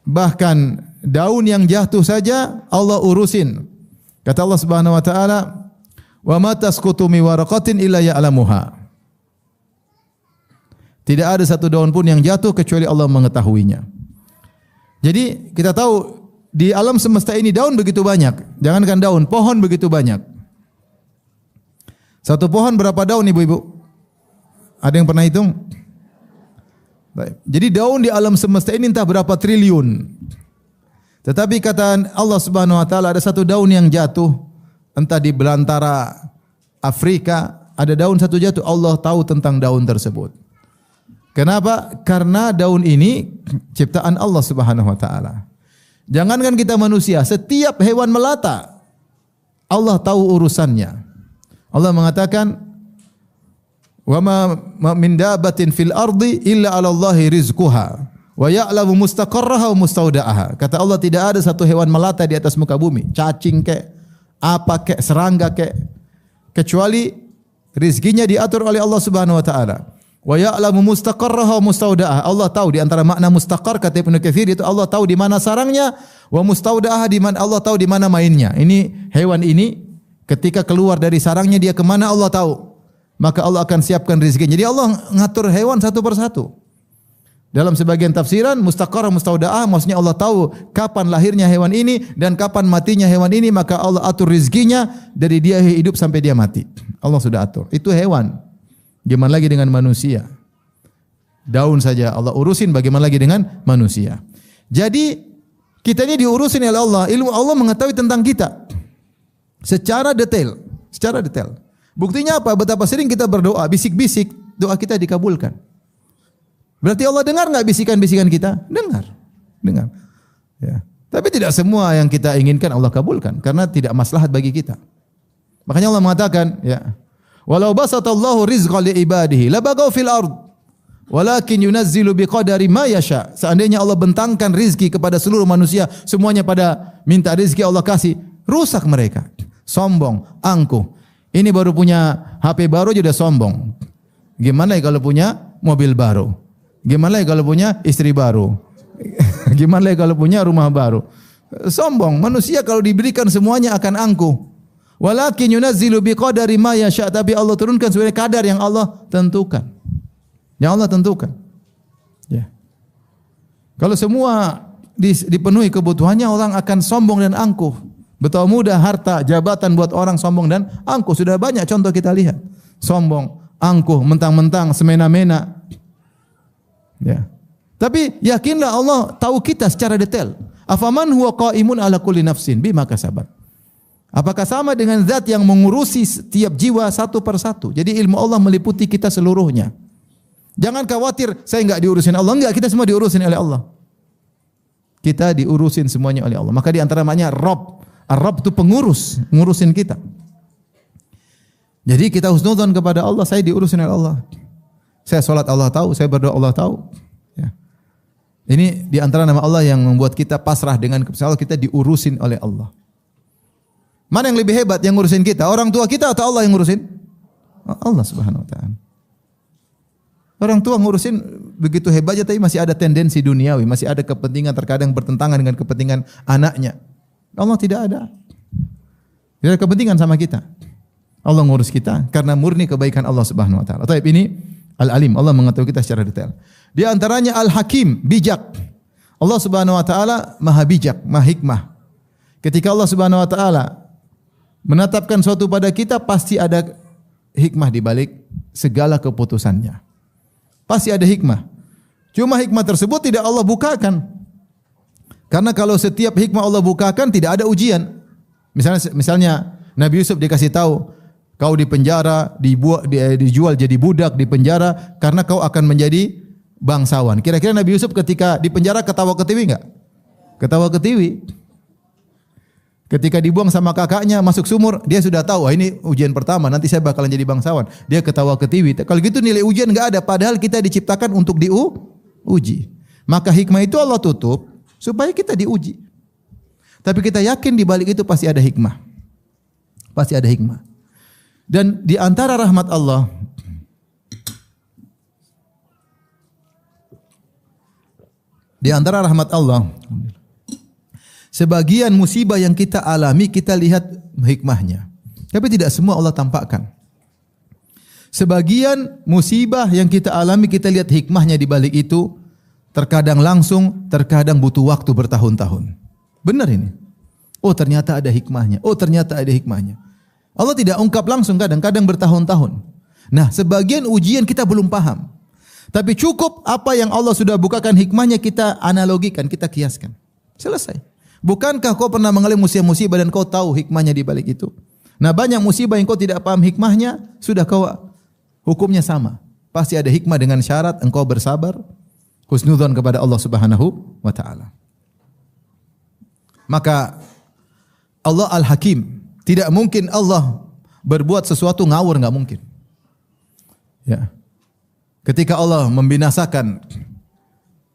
bahkan daun yang jatuh saja Allah urusin. Kata Allah Subhanahu wa taala, "Wa ma tasqutu min waraqatin illa ya'lamuha." Tidak ada satu daun pun yang jatuh kecuali Allah mengetahuinya. Jadi kita tahu di alam semesta ini daun begitu banyak. Jangankan daun, pohon begitu banyak. Satu pohon berapa daun ibu-ibu? Ada yang pernah hitung? Baik. Jadi daun di alam semesta ini entah berapa triliun. Tetapi kata Allah Subhanahu wa taala ada satu daun yang jatuh entah di belantara Afrika, ada daun satu jatuh, Allah tahu tentang daun tersebut. Kenapa? Karena daun ini ciptaan Allah Subhanahu wa taala. Jangankan kita manusia, setiap hewan melata Allah tahu urusannya. Allah mengatakan, "Wa ma min dabbatin fil ardi illa 'ala Allahi rizquha wa ya'lamu mustaqarraha wa mustaudaha." Kata Allah, tidak ada satu hewan melata di atas muka bumi, cacing kek, apa kek, serangga kek, kecuali rizkinya diatur oleh Allah Subhanahu wa taala. Wa ya'lamu mustaqarraha wa mustaudaha. Allah tahu di antara makna mustaqar kata Ibnu Katsir itu Allah tahu di mana sarangnya, wa mustaudaha di mana Allah tahu di mana mainnya. Ini hewan ini ketika keluar dari sarangnya dia kemana Allah tahu. Maka Allah akan siapkan rezekinya. Jadi Allah ngatur hewan satu persatu. Dalam sebagian tafsiran mustaqarrah mustaudaah maksudnya Allah tahu kapan lahirnya hewan ini dan kapan matinya hewan ini, maka Allah atur rezekinya dari dia hidup sampai dia mati. Allah sudah atur. Itu hewan. Gimana lagi dengan manusia? Daun saja Allah urusin, bagaimana lagi dengan manusia? Jadi kita ini diurusin oleh Allah. Ilmu Allah mengetahui tentang kita secara detail, secara detail. Buktinya apa? Betapa sering kita berdoa, bisik-bisik, doa kita dikabulkan. Berarti Allah dengar enggak bisikan-bisikan kita? Dengar. Dengar. Ya. Tapi tidak semua yang kita inginkan Allah kabulkan karena tidak maslahat bagi kita. Makanya Allah mengatakan, ya, walau basatallahu rizqa li ibadihi labagaw fil ard walakin yunazzilu biqadari ma yasha. Seandainya Allah bentangkan rizki kepada seluruh manusia, semuanya pada minta rizki Allah kasih, rusak mereka. Sombong, angkuh. Ini baru punya HP baru sudah sombong. Gimana ya kalau punya mobil baru? Gimana ya kalau punya istri baru? Gimana ya kalau punya rumah baru? Sombong. Manusia kalau diberikan semuanya akan angkuh. Walakin yunazzilu biqadari ma yasha, tapi Allah turunkan sesuai kadar yang Allah tentukan. Yang Allah tentukan. Ya. Kalau semua dipenuhi kebutuhannya, orang akan sombong dan angkuh. Betapa mudah harta, jabatan buat orang sombong dan angkuh. Sudah banyak contoh kita lihat. Sombong, angkuh, mentang-mentang, semena-mena. Ya. Tapi yakinlah Allah tahu kita secara detail. Afaman huwa qaimun ala kulli nafsin bima kasabat. Apakah sama dengan zat yang mengurusi setiap jiwa satu persatu? Jadi ilmu Allah meliputi kita seluruhnya. Jangan khawatir saya enggak diurusin Allah. Enggak, kita semua diurusin oleh Allah. Kita diurusin semuanya oleh Allah. Maka di antara namanya Rabb. Ar-Rabb itu pengurus, ngurusin kita. Jadi kita husnudzon kepada Allah, saya diurusin oleh Allah. Saya salat Allah tahu, saya berdoa Allah tahu. Ya. Ini di antara nama Allah yang membuat kita pasrah dengan Allah, kita diurusin oleh Allah. Mana yang lebih hebat yang ngurusin kita? Orang tua kita atau Allah yang ngurusin? Allah Subhanahu wa taala. Orang tua ngurusin begitu hebatnya tapi masih ada tendensi duniawi, masih ada kepentingan terkadang bertentangan dengan kepentingan anaknya. Allah tidak ada. Tidak ada kepentingan sama kita. Allah ngurus kita karena murni kebaikan Allah Subhanahu wa taala. Taib ini Al-Alim, Allah mengetahui kita secara detail. Di antaranya Al-Hakim, bijak. Allah Subhanahu wa taala Maha bijak, Maha hikmah. Ketika Allah Subhanahu wa taala menetapkan suatu pada kita, pasti ada hikmah di balik segala keputusannya. Pasti ada hikmah. Cuma hikmah tersebut tidak Allah bukakan. Karena kalau setiap hikmah Allah bukakan tidak ada ujian. Misalnya Nabi Yusuf dikasih tahu, kau di penjara, dijual jadi budak di penjara karena kau akan menjadi bangsawan. Kira-kira Nabi Yusuf ketika di penjara ketawa ketiwi enggak? Ketawa ketiwi. Ketika dibuang sama kakaknya masuk sumur, dia sudah tahu, ini ujian pertama, nanti saya bakalan jadi bangsawan. Dia ketawa ketiwi. Kalau gitu nilai ujian enggak ada, padahal kita diciptakan untuk diuji. Maka hikmah itu Allah tutup supaya kita diuji. Tapi kita yakin di balik itu pasti ada hikmah. Pasti ada hikmah. Dan di antara rahmat Allah, sebagian musibah yang kita alami kita lihat hikmahnya. Tapi tidak semua Allah tampakkan. Sebagian musibah yang kita alami kita lihat hikmahnya di balik itu. Terkadang langsung, terkadang butuh waktu bertahun-tahun. Benar ini. Oh ternyata ada hikmahnya. Oh ternyata ada hikmahnya. Allah tidak ungkap langsung, kadang-kadang bertahun-tahun. Nah, sebagian ujian kita belum paham. Tapi cukup apa yang Allah sudah bukakan hikmahnya kita analogikan, kita kiaskan. Selesai. Bukankah kau pernah mengalami musibah dan kau tahu hikmahnya di balik itu? Nah, banyak musibah yang kau tidak paham hikmahnya, sudah kau hukumnya sama. Pasti ada hikmah dengan syarat engkau bersabar, husnudzon kepada Allah Subhanahu wa taala. Maka Allah Al-Hakim, tidak mungkin Allah berbuat sesuatu ngawur, enggak mungkin. Ya. Ketika Allah membinasakan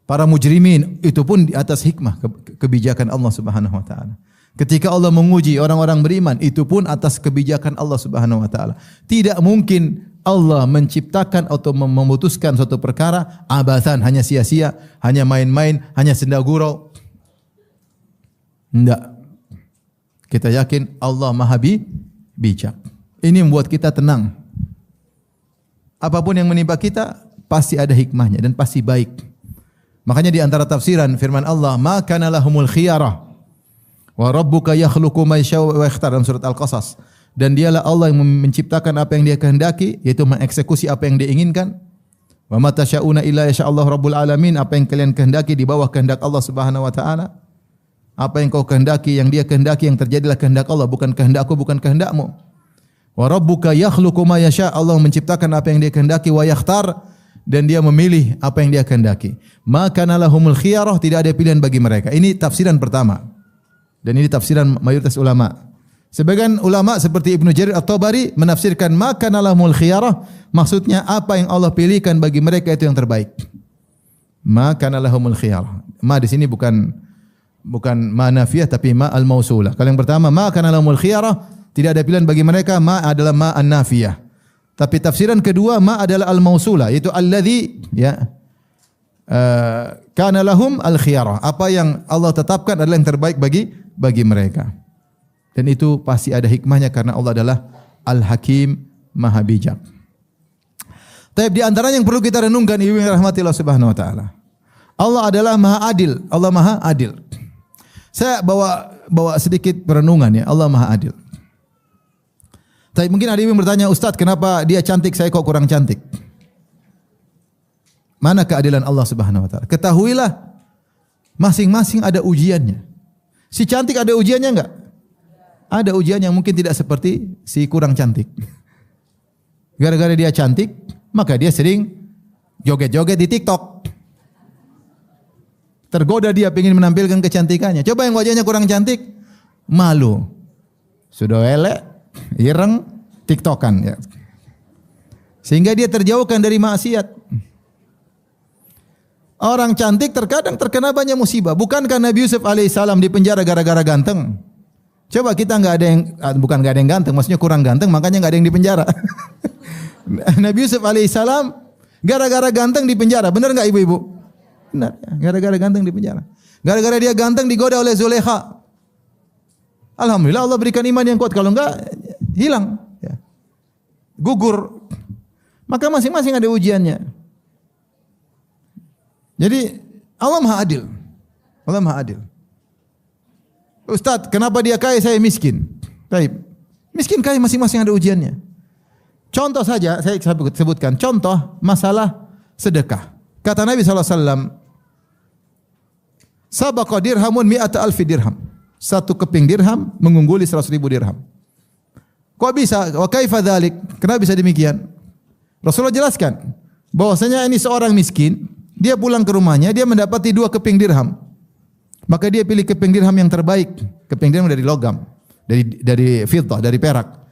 para mujrimin, itu pun di atas hikmah kebijakan Allah Subhanahu wa taala. Ketika Allah menguji orang-orang beriman, itu pun atas kebijakan Allah Subhanahu wa taala. Tidak mungkin Allah menciptakan atau memutuskan suatu perkara abathan, hanya sia-sia, hanya main-main, hanya senda gurau. Tidak. Kita yakin Allah Maha bijak. Ini membuat kita tenang. Apapun yang menimpa kita pasti ada hikmahnya dan pasti baik. Makanya di antara tafsiran firman Allah, "Ma kana lahumul khiyarah wa rabbuka yakhluqu ma yasha'u wa yakhtar" dalam surat Al-Qasas. Dan dialah Allah yang menciptakan apa yang Dia kehendaki, yaitu mengeksekusi apa yang Dia inginkan. Wa ma tasyauna illa yasha'allahu rabbul alamin, apa yang kalian kehendaki di bawah kehendak Allah Subhanahu wa taala. Apa yang kau kehendaki, yang Dia kehendaki, yang terjadilah kehendak Allah, bukan kehendakku, bukan kehendakmu. Wa rabbuka yakhluqu ma yasha', Allah menciptakan apa yang Dia kehendaki, wa yakhtar, dan Dia memilih apa yang Dia kehendaki. Maka lahumul khiyarah, tidak ada pilihan bagi mereka. Ini tafsiran pertama. Dan ini tafsiran mayoritas ulama. Sebagian ulama seperti Ibnu Jarir At-Tabari menafsirkan maka lahumul khiyarah, maksudnya apa yang Allah pilihkan bagi mereka itu yang terbaik. Maka lahumul khiyarah. Ma di sini bukan ma nafiyah tapi ma al-mausulah. Kalau yang pertama maka lahumul khiyarah, tidak ada pilihan bagi mereka, ma adalah ma an-nafiyah. Tapi tafsiran kedua ma adalah al-mausulah, yaitu alladzi kana lahum al-khiyarah. Apa yang Allah tetapkan adalah yang terbaik bagi mereka. Dan itu pasti ada hikmahnya karena Allah adalah Al-Hakim, Maha Bijak. Tapi di antaranya yang perlu kita renungkan ibu yang rahmati Allah Subhanahu wa taala. Allah adalah Maha Adil. Allah Maha Adil. Saya bawa sedikit perenungan ya. Allah Maha Adil. Tapi mungkin ada yang bertanya, Ustaz, kenapa dia cantik, saya kok kurang cantik? Mana keadilan Allah Subhanahu wa taala? Ketahuilah, masing-masing ada ujiannya. Si cantik ada ujiannya enggak? Ada ujiannya, mungkin tidak seperti si kurang cantik. Gara-gara dia cantik, maka dia sering joget-joget di TikTok. Tergoda dia ingin menampilkan kecantikannya. Coba yang wajahnya kurang cantik, malu. Sudah elek, ireng, TikTokan ya. Sehingga dia terjauhkan dari maksiat. Orang cantik terkadang terkena banyak musibah. Bukankah Nabi Yusuf alaihissalam di penjara gara-gara ganteng? Coba kita bukan enggak ada yang ganteng, maksudnya kurang ganteng, makanya enggak ada yang di penjara. Nabi Yusuf alaihissalam gara-gara ganteng di penjara. Benar enggak ibu-ibu? Benar. Gara-gara ganteng di penjara. Gara-gara dia ganteng digoda oleh Zulekha. Alhamdulillah Allah berikan iman yang kuat. Kalau enggak hilang, ya. Gugur. Maka masing-masing ada ujiannya. Jadi Allah Maha Adil. Allah Maha Adil. Ustaz, kenapa dia kaya saya miskin? Baik. Miskin kaya masing-masing ada ujiannya. Contoh saja saya sebutkan contoh masalah sedekah. Kata Nabi SAW, Sabaqa dirhamun mi'ata alfi dirham. Satu keping dirham mengungguli 100.000 dirham. Kok bisa? Wa kaifa dzalik? Kenapa bisa demikian? Rasulullah jelaskan bahwasanya ini seorang miskin, dia pulang ke rumahnya, dia mendapati 2 keping dirham. Maka dia pilih keping dirham yang terbaik. Keping dirham dari logam, dari fiddah, dari perak.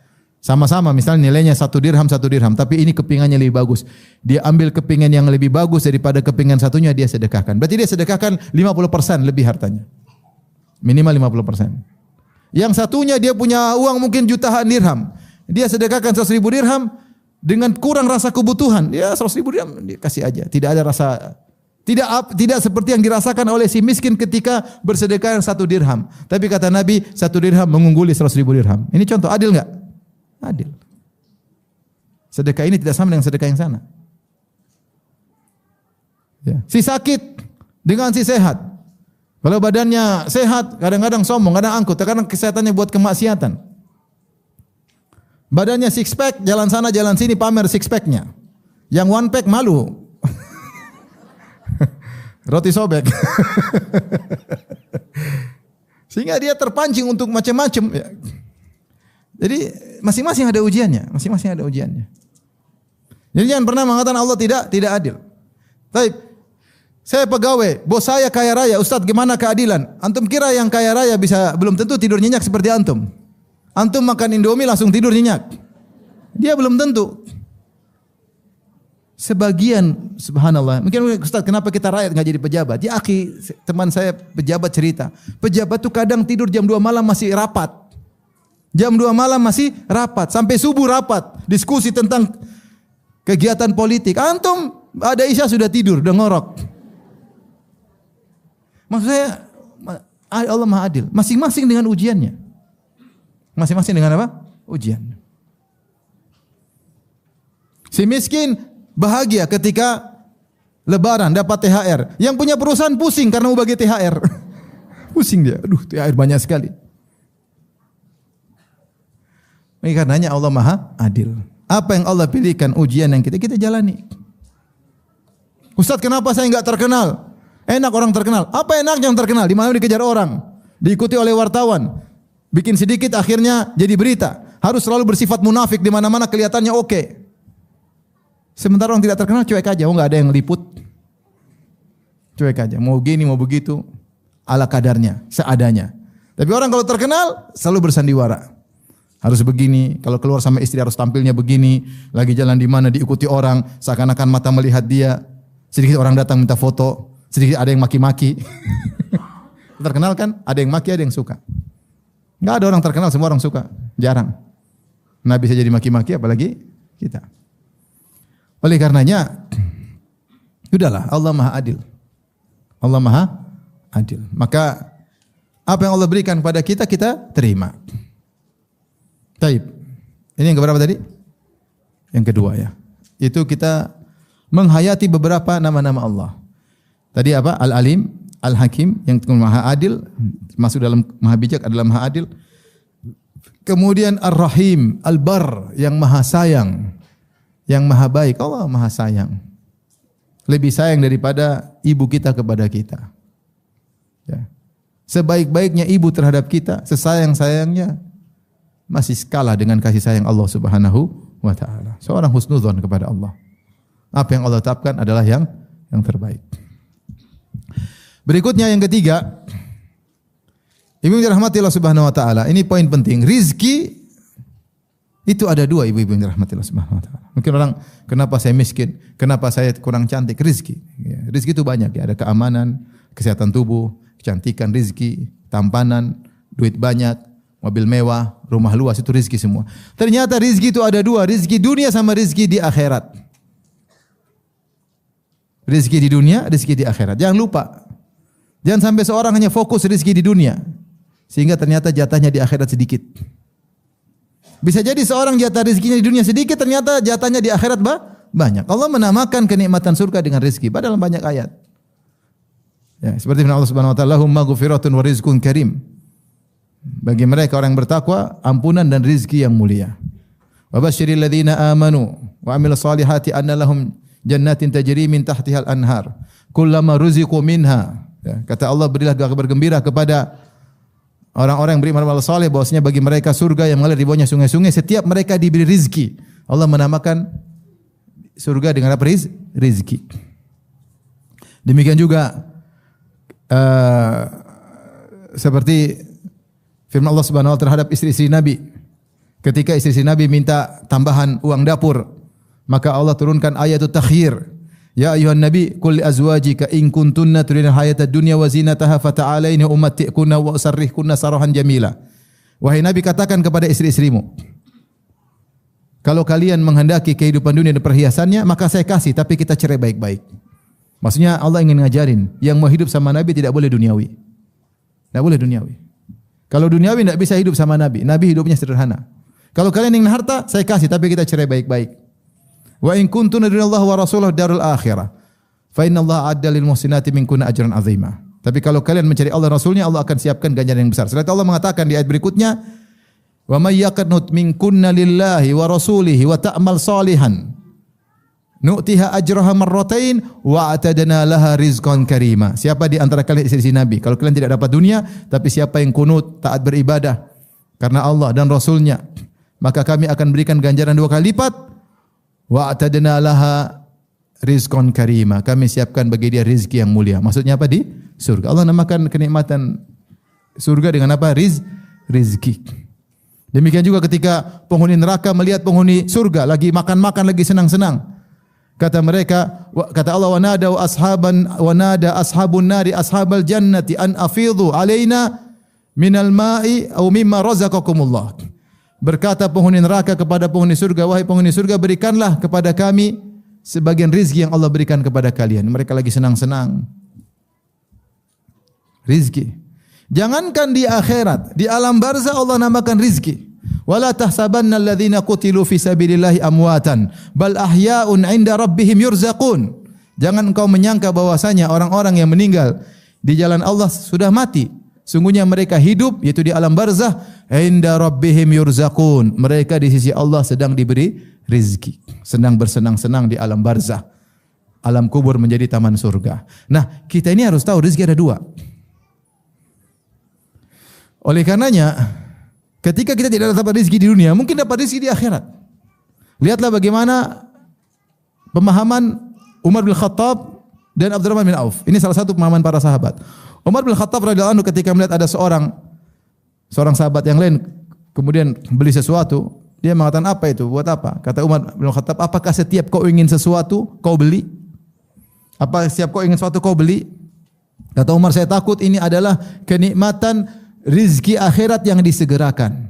Sama-sama misalnya nilainya 1 dirham, tapi ini kepingannya lebih bagus. Dia ambil kepingan yang lebih bagus daripada kepingan satunya, dia sedekahkan. Berarti dia sedekahkan 50% lebih hartanya. Minimal 50%. Yang satunya dia punya uang mungkin jutaan dirham. Dia sedekahkan 100.000 dirham dengan kurang rasa kebutuhan. Ya 100.000 dirham dia kasih aja. Tidak ada rasa, tidak seperti yang dirasakan oleh si miskin ketika bersedekah yang 1 dirham. Tapi kata Nabi, 1 dirham mengungguli 100.000 dirham. Ini contoh, adil enggak? Adil. Sedekah ini tidak sama dengan sedekah yang sana. Ya. Si sakit dengan si sehat. Kalau badannya sehat, kadang-kadang sombong, kadang angkut, kadang kesehatannya buat kemaksiatan. Badannya six pack, jalan sana jalan sini pamer six packnya. Yang one pack malu. Roti sobek. Sehingga dia terpancing untuk macam-macam. Jadi masing-masing ada ujiannya, Jadi jangan pernah mengatakan Allah tidak adil. Baik. Saya pegawai, bos saya kaya raya, Ustaz gimana keadilan? Antum kira yang kaya raya belum tentu tidur nyenyak seperti antum. Antum makan Indomie langsung tidur nyenyak. Dia belum tentu. Sebagian, subhanallah. Mungkin Ustaz kenapa kita rakyat nggak jadi pejabat? Ya akhi, teman saya pejabat cerita. Pejabat tuh kadang tidur jam 2 malam masih rapat. Jam 2 malam masih rapat. Sampai subuh rapat. Diskusi tentang kegiatan politik. Antum ada isya sudah tidur, udah ngorok. Maksud saya, Allah Maha Adil. Masing-masing dengan ujiannya. Masing-masing dengan apa? Ujian. Si miskin bahagia ketika Lebaran dapat THR. Yang punya perusahaan pusing karena mau bagi THR. Pusing dia. Aduh, THR banyak sekali. Ini karenanya Allah Maha Adil. Apa yang Allah pilihkan ujian yang kita jalani. Ustaz, kenapa saya enggak terkenal? Enak orang terkenal. Apa enak yang terkenal? Di mana dikejar orang, diikuti oleh wartawan. Bikin sedikit akhirnya jadi berita. Harus selalu bersifat munafik di mana-mana kelihatannya oke. Sementara orang tidak terkenal cuek aja, enggak ada yang liput. Cuek aja, mau gini mau begitu ala kadarnya, seadanya. Tapi orang kalau terkenal selalu bersandiwara. Harus begini, kalau keluar sama istri harus tampilnya begini, lagi jalan di mana diikuti orang, seakan-akan mata melihat dia. Sedikit orang datang minta foto. Sedikit ada yang maki-maki. Terkenal kan? Ada yang maki, ada yang suka. Enggak ada orang terkenal, semua orang suka. Jarang. Nabi saja dimaki-maki, apalagi kita. Oleh karenanya, sudahlah, Allah Maha Adil. Allah Maha Adil. Maka, apa yang Allah berikan pada kita, kita terima. Taib. Ini yang keberapa tadi? Yang kedua ya. Itu kita menghayati beberapa nama-nama Allah. Tadi apa? Al-Alim, Al-Hakim, yang Maha Adil, masuk dalam Maha Bijak adalah Maha Adil. Kemudian Ar-Rahim, Al-Bar, yang Maha Sayang, yang Maha Baik. Allah Maha Sayang. Lebih sayang daripada ibu kita kepada kita. Ya. Sebaik-baiknya ibu terhadap kita, sesayang-sayangnya masih kalah dengan kasih sayang Allah Subhanahu wa taala. Seorang husnudzon kepada Allah. Apa yang Allah tetapkan adalah yang terbaik. Berikutnya yang ketiga, ibu yang dirahmati Allah Subhanahu wa taala. Ini poin penting. Rizki itu ada 2, ibu-ibu yang dirahmati Allah Subhanahu wa taala. Mungkin orang, kenapa saya miskin? Kenapa saya kurang cantik? Rizki. Ya, rizki itu banyak ya, ada keamanan, kesehatan tubuh, kecantikan, rizki, tampanan, duit banyak, mobil mewah, rumah luas, itu rizki semua. Ternyata rizki itu ada 2, rizki dunia sama rizki di akhirat. Rizki di dunia, rizki di akhirat. Jangan lupa. Jangan sampai seorang hanya fokus rizki di dunia, sehingga ternyata jatahnya di akhirat sedikit. Bisa jadi seorang jatah rizkinya di dunia sedikit, ternyata jatahnya di akhirat banyak. Allah menamakan kenikmatan surga dengan rizki, padahal banyak ayat. Ya, seperti firman Allah Subhanahu wa taala, "Lahum maghfiratun wa rizqun karim." Bagi mereka orang yang bertakwa, ampunan dan rizki yang mulia. Wa basyiril ladzina amanu wa amilus solihati anna lahum jannatin tajri min tahtiha al-anhar. Kullama ruziqu minha Ya, kata Allah, berilah kabar gembira kepada orang-orang yang beriman saleh bahwasanya bagi mereka surga yang mengalir di bawahnya sungai-sungai setiap mereka diberi rizki. Allah menamakan surga dengan apa? Rizki. Demikian juga seperti firman Allah Subhanahu wa taala terhadap istri-istri Nabi. Ketika istri-istri Nabi minta tambahan uang dapur, maka Allah turunkan ayat takhir. Ya ayuhan nabi qul li azwajika in kuntunna turidna hayatad dunya wa zinataha fata'alaina umatti'kunna wa usarrihkunna sarahan jamila. Wahai Nabi, katakan kepada istri-istrimu, kalau kalian menghendaki kehidupan dunia dan perhiasannya, maka saya kasih, tapi kita cerai baik-baik. Maksudnya Allah ingin ngajarin, yang mau hidup sama Nabi tidak boleh duniawi. Tidak boleh duniawi. Kalau duniawi tidak bisa hidup sama Nabi. Nabi hidupnya sederhana. Kalau kalian ingin harta, saya kasih, tapi kita cerai baik-baik. Wa in kuntum turidullah wa rasulahu darul akhirah fa innallaha adda lil muhsinati minkunna ajran azima. Tapi kalau kalian mencari Allah Rasulnya, Allah akan siapkan ganjaran yang besar. Setelah itu Allah mengatakan di ayat berikutnya, wa may yaqnut minkunna lillahi wa rasulihi wa ta'mal salihan nu'tiha ajraha marratain wa atadna laha rizqan karima. Siapa di antara kalian istri Nabi, kalau kalian tidak dapat dunia, tapi siapa yang kunut taat beribadah karena Allah dan Rasulnya, maka kami akan berikan ganjaran 2 kali lipat. Wa atadna laha rizqan karima. Kami siapkan bagi dia rezeki yang mulia. Maksudnya apa? Di surga. Allah namakan kenikmatan surga dengan apa? Rizki. Demikian juga ketika penghuni neraka melihat penghuni surga lagi makan-makan, lagi senang-senang. Kata mereka, kata Allah, wa nada ashabun nari ashabal jannati an afidhu alaina minal ma'i aw mimma razaqakumullah. Berkata penghuni neraka kepada penghuni surga, wahai penghuni surga, berikanlah kepada kami sebagian rizki yang Allah berikan kepada kalian. Mereka lagi senang-senang. Rizki. Jangankan di akhirat, di alam barzah Allah namakan rizki. Wala tahsabanna alladhina qutilu fi sabilillahi amwatan, bal ahya'un 'inda rabbihim yurzaqun. Jangan engkau menyangka bahwasanya orang-orang yang meninggal di jalan Allah sudah mati. Sungguhnya mereka hidup, yaitu di alam barzah, inda rabbihim yurzaqun. Mereka di sisi Allah sedang diberi rizki, sedang bersenang-senang di alam barzah. Alam kubur menjadi taman surga. Nah, kita ini harus tahu rizki ada 2. Oleh karenanya, ketika kita tidak dapat rizki di dunia, mungkin dapat rizki di akhirat. Lihatlah bagaimana pemahaman Umar bin Khattab dan Abdurrahman bin Auf. Ini salah satu pemahaman para sahabat. Umar bin Khattab radhiyallahu anhu ketika melihat ada seorang sahabat yang lain kemudian beli sesuatu, dia mengatakan, apa itu? Buat apa? Kata Umar bin Khattab, apakah setiap kau ingin sesuatu kau beli? Apa setiap kau ingin sesuatu kau beli? Kata Umar, saya takut ini adalah kenikmatan rizki akhirat yang disegerakan.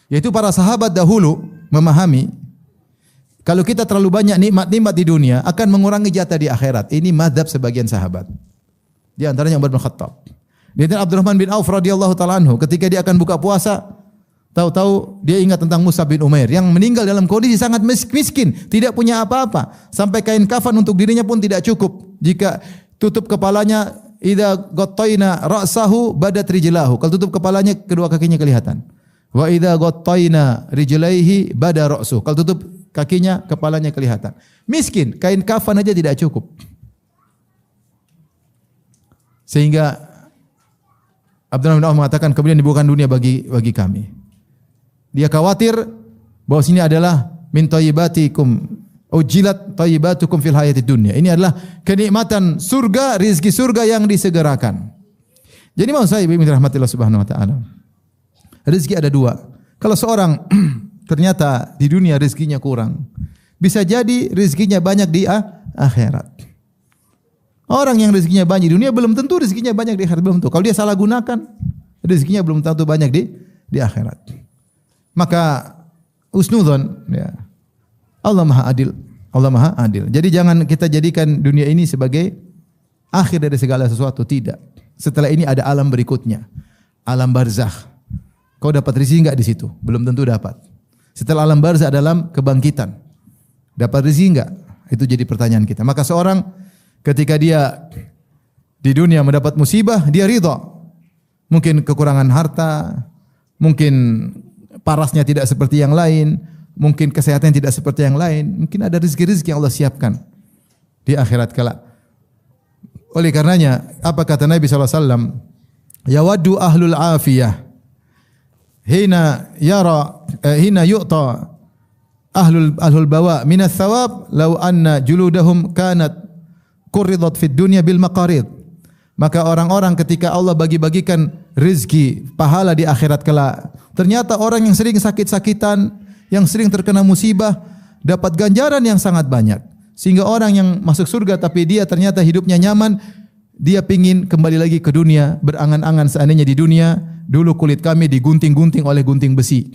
Yaitu para sahabat dahulu memahami kalau kita terlalu banyak nikmat-nikmat di dunia akan mengurangi jatah di akhirat. Ini mazhab sebagian sahabat. Di antaranya Umar bin Khattab. Di antaranya Abdurrahman bin Auf radhiyallahu taala anhu, ketika dia akan buka puasa, tahu-tahu dia ingat tentang Mus'ab bin Umair yang meninggal dalam kondisi sangat miskin, tidak punya apa-apa, sampai kain kafan untuk dirinya pun tidak cukup. Jika tutup kepalanya, idza ghattayna ra'sahu badat rijlahu. Kalau tutup kepalanya, kedua kakinya kelihatan. Wa idza ghattayna rijlaihi bada ra'suhu. Kalau tutup kakinya, kepalanya kelihatan. Miskin, kain kafan aja tidak cukup. Sehingga Abdurrahman bin Auf mengatakan, kemudian dibukakan dunia bagi kami. Dia khawatir bahwa sini adalah min thayyibatikum ujilat thayyibatukum fil hayatid dunya. Ini adalah kenikmatan surga, rizki surga yang disegerakan. Jadi maksud saya, bin rahmatillah subhanahu wa ta'ala, rizki ada 2. Kalau seorang ternyata di dunia rizkinya kurang, bisa jadi rizkinya banyak di akhirat. Orang yang rezekinya banyak di dunia belum tentu rezekinya banyak di akhirat, belum tentu. Kalau dia salah gunakan, rezekinya belum tentu banyak di akhirat. Maka usnudzon, ya. Allah Maha Adil. Allah Maha Adil. Jadi jangan kita jadikan dunia ini sebagai akhir dari segala sesuatu, tidak. Setelah ini ada alam berikutnya. Alam barzakh. Kau dapat rezeki enggak di situ? Belum tentu dapat. Setelah alam barzakh ada alam kebangkitan. Dapat rezeki enggak? Itu jadi pertanyaan kita. Maka seorang ketika dia di dunia mendapat musibah, dia ridha. Mungkin kekurangan harta, mungkin parasnya tidak seperti yang lain, mungkin kesehatan tidak seperti yang lain, mungkin ada rezeki-rezeki yang Allah siapkan di akhirat kelak. Oleh karenanya, apa kata Nabi SAW? Yawaddu ahlul afiyah hina yu'ta ahlul bawa minas thawab law anna juludahum kanat qurridat fid dunya bil maqarid. Maka orang-orang ketika Allah bagi-bagikan rezeki pahala di akhirat kelak, ternyata orang yang sering sakit-sakitan, yang sering terkena musibah dapat ganjaran yang sangat banyak. Sehingga orang yang masuk surga tapi dia ternyata hidupnya nyaman, dia pingin kembali lagi ke dunia, berangan-angan seandainya di dunia dulu kulit kami digunting-gunting oleh gunting besi.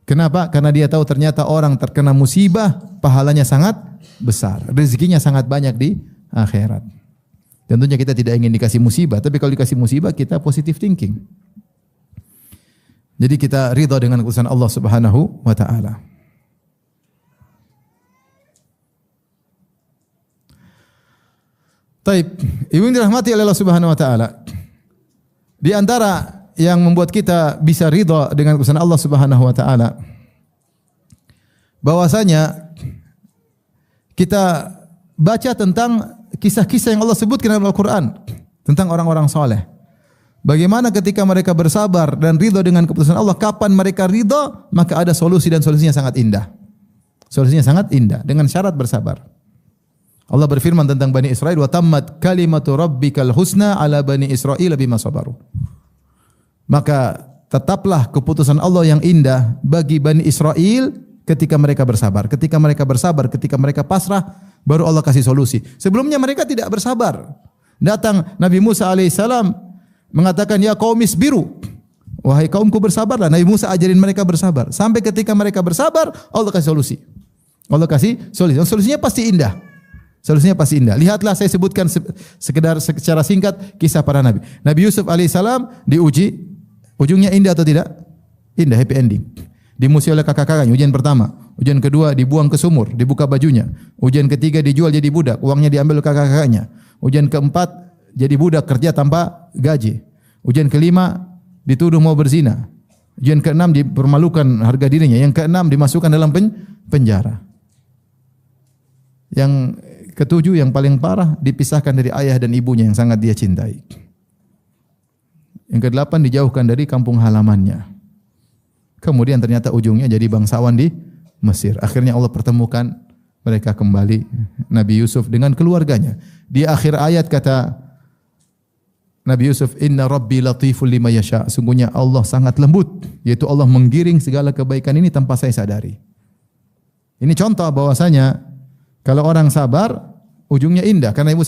Kenapa? Karena dia tahu ternyata orang terkena musibah pahalanya sangat besar, rezekinya sangat banyak di akhirat. Tentunya kita tidak ingin dikasih musibah, tapi kalau dikasih musibah kita positive thinking. Jadi kita ridha dengan keputusan Allah Subhanahu wa taala. Taib, ibu yang dirahmati oleh Allah Subhanahu wa taala. Di antara yang membuat kita bisa ridha dengan keputusan Allah Subhanahu wa taala, bahwasanya kita baca tentang kisah-kisah yang Allah sebutkan dalam Al-Qur'an tentang orang-orang saleh. Bagaimana ketika mereka bersabar dan ridha dengan keputusan Allah, kapan mereka ridha, maka ada solusi dan solusinya sangat indah. Solusinya sangat indah dengan syarat bersabar. Allah berfirman tentang Bani Israel, wa tammat kalimatu rabbikal husna ala Bani Israil bima sabaru. Maka tetaplah keputusan Allah yang indah bagi Bani Israel ketika mereka bersabar. Ketika mereka bersabar, ketika mereka pasrah, baru Allah kasih solusi. Sebelumnya mereka tidak bersabar. Datang Nabi Musa alaihissalam mengatakan, ya qaumis biru, wahai kaumku bersabarlah. Nabi Musa ajarin mereka bersabar. Sampai ketika mereka bersabar, Allah kasih solusi. Allah kasih solusi. Solusinya pasti indah. Solusinya pasti indah. Lihatlah, saya sebutkan sekedar secara singkat kisah para nabi. Nabi Yusuf alaihissalam diuji, ujungnya indah atau tidak? Indah, happy ending. Dimusuhi oleh kakak-kakaknya, ujian pertama. Ujian kedua dibuang ke sumur, dibuka bajunya. Ujian ketiga dijual jadi budak, uangnya diambil kakak-kakaknya. Ujian keempat jadi budak kerja tanpa gaji. Ujian kelima dituduh mau berzina. Ujian keenam dipermalukan harga dirinya. Yang keenam dimasukkan dalam penjara. Yang ketujuh yang paling parah dipisahkan dari ayah dan ibunya yang sangat dia cintai. Yang kedelapan dijauhkan dari kampung halamannya. Kemudian ternyata ujungnya jadi bangsawan di Mesir. Akhirnya Allah pertemukan mereka kembali, Nabi Yusuf dengan keluarganya. Di akhir ayat kata Nabi Yusuf, inna rabbi latiful lima yasha. Sungguhnya Allah sangat lembut, yaitu Allah menggiring segala kebaikan ini tanpa saya sadari. Ini contoh bahwasanya kalau orang sabar, ujungnya indah. Karena Nabi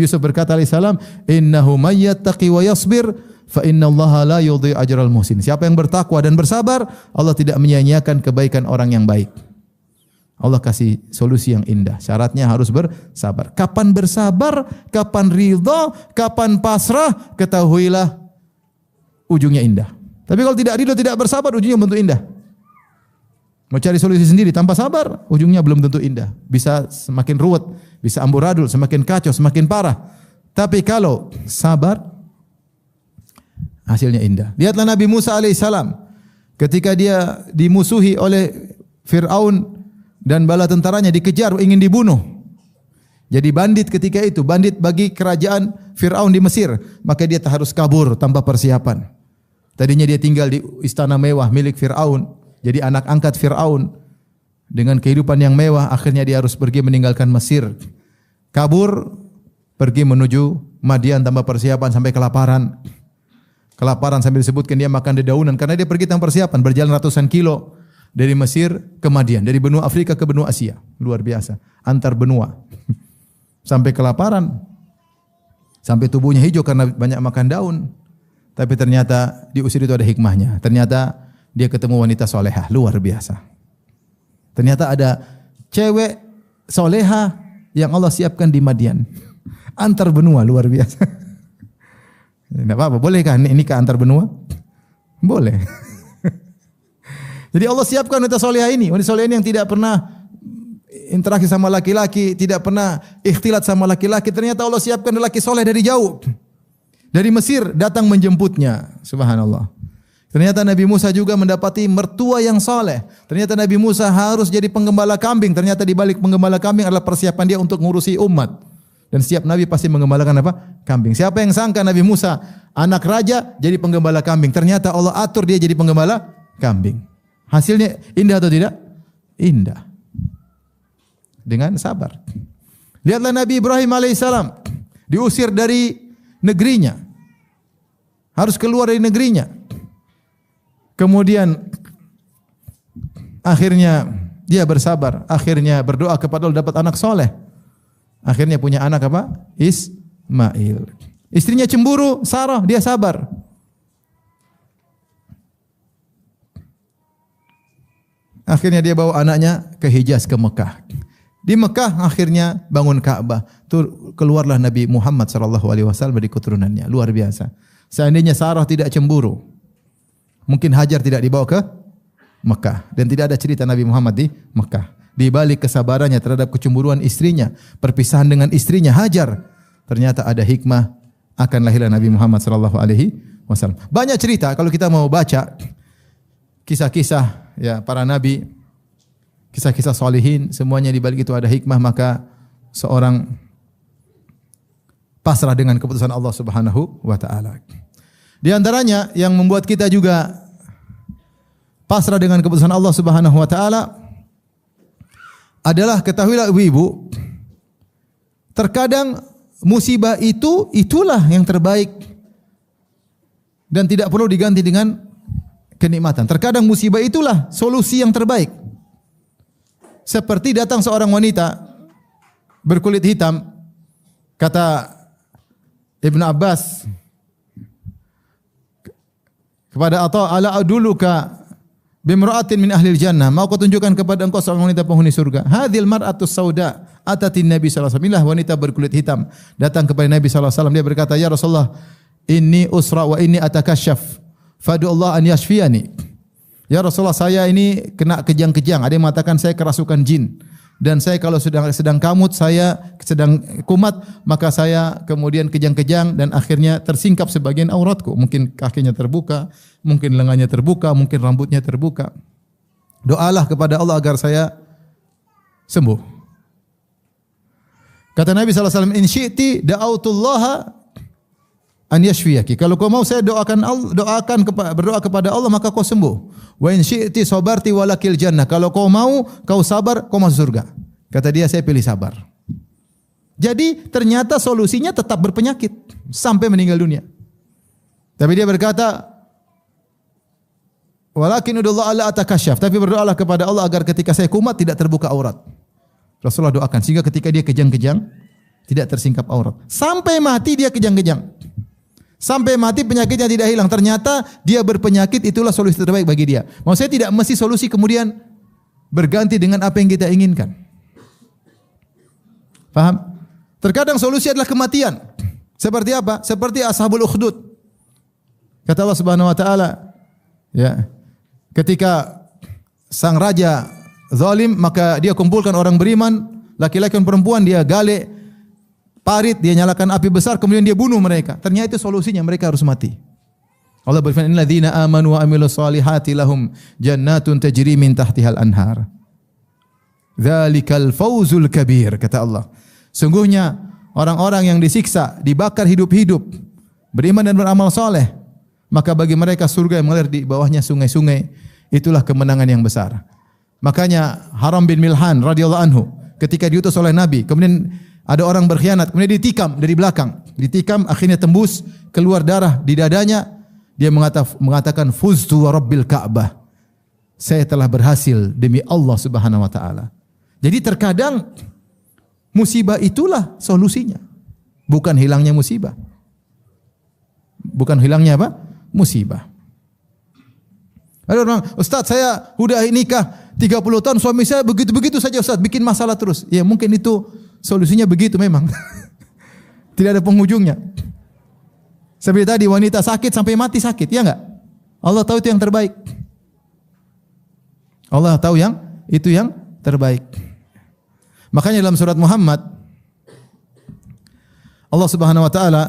Yusuf berkata alaihissalam, innahu may yattaqi wa yasbir fa innallaha la yudhi'u ajral muhsin. Siapa yang bertakwa dan bersabar, Allah tidak menyia-nyiakan kebaikan orang yang baik. Allah kasih solusi yang indah. Syaratnya harus bersabar. Kapan bersabar, kapan ridha, kapan pasrah, ketahuilah ujungnya indah. Tapi kalau tidak ridha, tidak bersabar, ujungnya belum tentu indah. Mau cari solusi sendiri tanpa sabar, ujungnya belum tentu indah. Bisa semakin ruwet, bisa amburadul, semakin kacau, semakin parah. Tapi kalau sabar, hasilnya indah. Lihatlah Nabi Musa alaihissalam. Ketika dia dimusuhi oleh Fir'aun dan bala tentaranya, dikejar, ingin dibunuh. Jadi bandit ketika itu, bandit bagi kerajaan Fir'aun di Mesir. Maka dia harus kabur tanpa persiapan. Tadinya dia tinggal di istana mewah milik Fir'aun. Jadi anak angkat Fir'aun dengan kehidupan yang mewah, akhirnya dia harus pergi meninggalkan Mesir. Kabur, pergi menuju Madian tanpa persiapan sampai kelaparan. Kelaparan sambil disebutkan dia makan dedaunan karena dia pergi tanpa persiapan, berjalan ratusan kilo dari Mesir ke Madian, dari benua Afrika ke benua Asia. Luar biasa, antar benua. Sampai kelaparan. Sampai tubuhnya hijau karena banyak makan daun. Tapi ternyata diusir itu ada hikmahnya. Ternyata dia ketemu wanita solehah, luar biasa. Ternyata ada cewek solehah yang Allah siapkan di Madian. Antar benua, luar biasa. Tidak apa-apa, bolehkah nikah antar benua? Boleh. Jadi Allah siapkan wanita solehah ini. Wanita solehah ini yang tidak pernah interaksi sama laki-laki, tidak pernah ikhtilat sama laki-laki. Ternyata Allah siapkan lelaki soleh dari jauh. Dari Mesir datang menjemputnya. Subhanallah. Ternyata Nabi Musa juga mendapati mertua yang soleh. Ternyata Nabi Musa harus jadi penggembala kambing. Ternyata di balik penggembala kambing adalah persiapan dia untuk ngurusi umat. Dan setiap nabi pasti menggembalakan apa? Kambing. Siapa yang sangka Nabi Musa anak raja jadi penggembala kambing? Ternyata Allah atur dia jadi penggembala kambing. Hasilnya indah atau tidak? Indah. Dengan sabar. Lihatlah Nabi Ibrahim alaihissalam diusir dari negerinya. Harus keluar dari negerinya. Kemudian akhirnya dia bersabar, akhirnya berdoa kepada Allah dapat anak soleh. Akhirnya punya anak apa? Ismail. Istrinya cemburu, Sarah, dia sabar. Akhirnya dia bawa anaknya ke Hijaz, ke Mekah. Di Mekah akhirnya bangun Ka'bah. Keluarlah Nabi Muhammad SAW dari keturunannya. Luar biasa. Seandainya Sarah tidak cemburu, mungkin Hajar tidak dibawa ke Mekah. Dan tidak ada cerita Nabi Muhammad di Mekah. Di balik kesabarannya terhadap kecemburuan istrinya, perpisahan dengan istrinya Hajar, ternyata ada hikmah akan lahirnya Nabi Muhammad SAW. Banyak cerita kalau kita mau baca kisah-kisah ya para nabi, kisah-kisah solihin, semuanya di balik itu ada hikmah, maka seorang pasrah dengan keputusan Allah Subhanahu wa taala. Di antaranya yang membuat kita juga pasrah dengan keputusan Allah Subhanahu wa taala adalah, ketahuilah ibu-ibu, terkadang musibah itulah yang terbaik dan tidak perlu diganti dengan kenikmatan. Terkadang musibah itulah solusi yang terbaik. Seperti datang seorang wanita berkulit hitam, kata Ibnu Abbas kepada Atha, ala aduluka bimra'atin min ahlil jannah, mau aku tunjukkan kepada engkau seorang wanita penghuni surga. Hadhil mar'atus sauda atatin Nabi sallallahu alaihi wasallam, wanita berkulit hitam datang kepada Nabi sallallahu alaihi wasallam, dia berkata, ya Rasulullah, inni usra wa inni atakashaf fadu Allah an yashfiyani. Ya Rasulullah, saya ini kena kejang-kejang, ada yang mengatakan saya kerasukan jin, dan saya kalau sedang kamut, saya sedang kumat, maka saya kemudian kejang-kejang dan akhirnya tersingkap sebagian auratku. Mungkin kakinya terbuka, mungkin lengannya terbuka, mungkin rambutnya terbuka. Doalah kepada Allah agar saya sembuh. Kata Nabi SAW, in syi'ti da'autullaha an yashfiyaki. Kalau kau mau saya berdoa kepada Allah maka kau sembuh. Wa in syi'ti sabarti walakil jannah. Kalau kau mau, kau sabar, kau masuk surga. Kata dia, saya pilih sabar. Jadi ternyata solusinya tetap berpenyakit sampai meninggal dunia. Tapi dia berkata, walakin udullah ala atakasyaf. Tapi berdoalah kepada Allah agar ketika saya kumat tidak terbuka aurat. Rasulullah doakan sehingga ketika dia kejang-kejang tidak tersingkap aurat. Sampai mati dia kejang-kejang. Sampai mati penyakitnya tidak hilang. Ternyata dia berpenyakit, itulah solusi terbaik bagi dia. Maksudnya tidak mesti solusi kemudian berganti dengan apa yang kita inginkan. Paham? Terkadang solusi adalah kematian. Seperti apa? Seperti Ashabul Ukhdud. Kata Allah Subhanahu wa taala, ya, ketika sang raja zalim, maka dia kumpulkan orang beriman, laki-laki dan perempuan, dia gali parit, dia nyalakan api besar, kemudian dia bunuh mereka. Ternyata itu solusinya, mereka harus mati. Allah berfirman, innalladzina amanu wa amilus solihati lahum jannatun tajri min tahtihal anhar. Dzalikal fawzul kabir, kata Allah. Sungguhnya orang-orang yang disiksa, dibakar hidup-hidup, beriman dan beramal soleh, maka bagi mereka surga yang mengalir di bawahnya sungai-sungai. Itulah kemenangan yang besar. Makanya Haram bin Milhan radhiyallahu anhu ketika diutus oleh Nabi, kemudian ada orang berkhianat, kemudian ditikam dari belakang. Ditikam, akhirnya tembus, keluar darah di dadanya. Dia mengatakan, fuztu wa rabbil Ka'bah. Saya telah berhasil demi Allah Subhanahu wa taala. Jadi terkadang musibah itulah solusinya. Bukan hilangnya musibah. Bukan hilangnya apa? Musibah. Ada orang, Ustaz saya udah nikah 30 tahun, suami saya begitu-begitu saja Ustaz, bikin masalah terus. Ya mungkin itu solusinya begitu memang. Tidak ada penghujungnya. Seperti tadi wanita sakit sampai mati sakit, ya enggak? Allah tahu itu yang terbaik. Allah tahu itu yang terbaik. Makanya dalam surat Muhammad Allah Subhanahu wa taala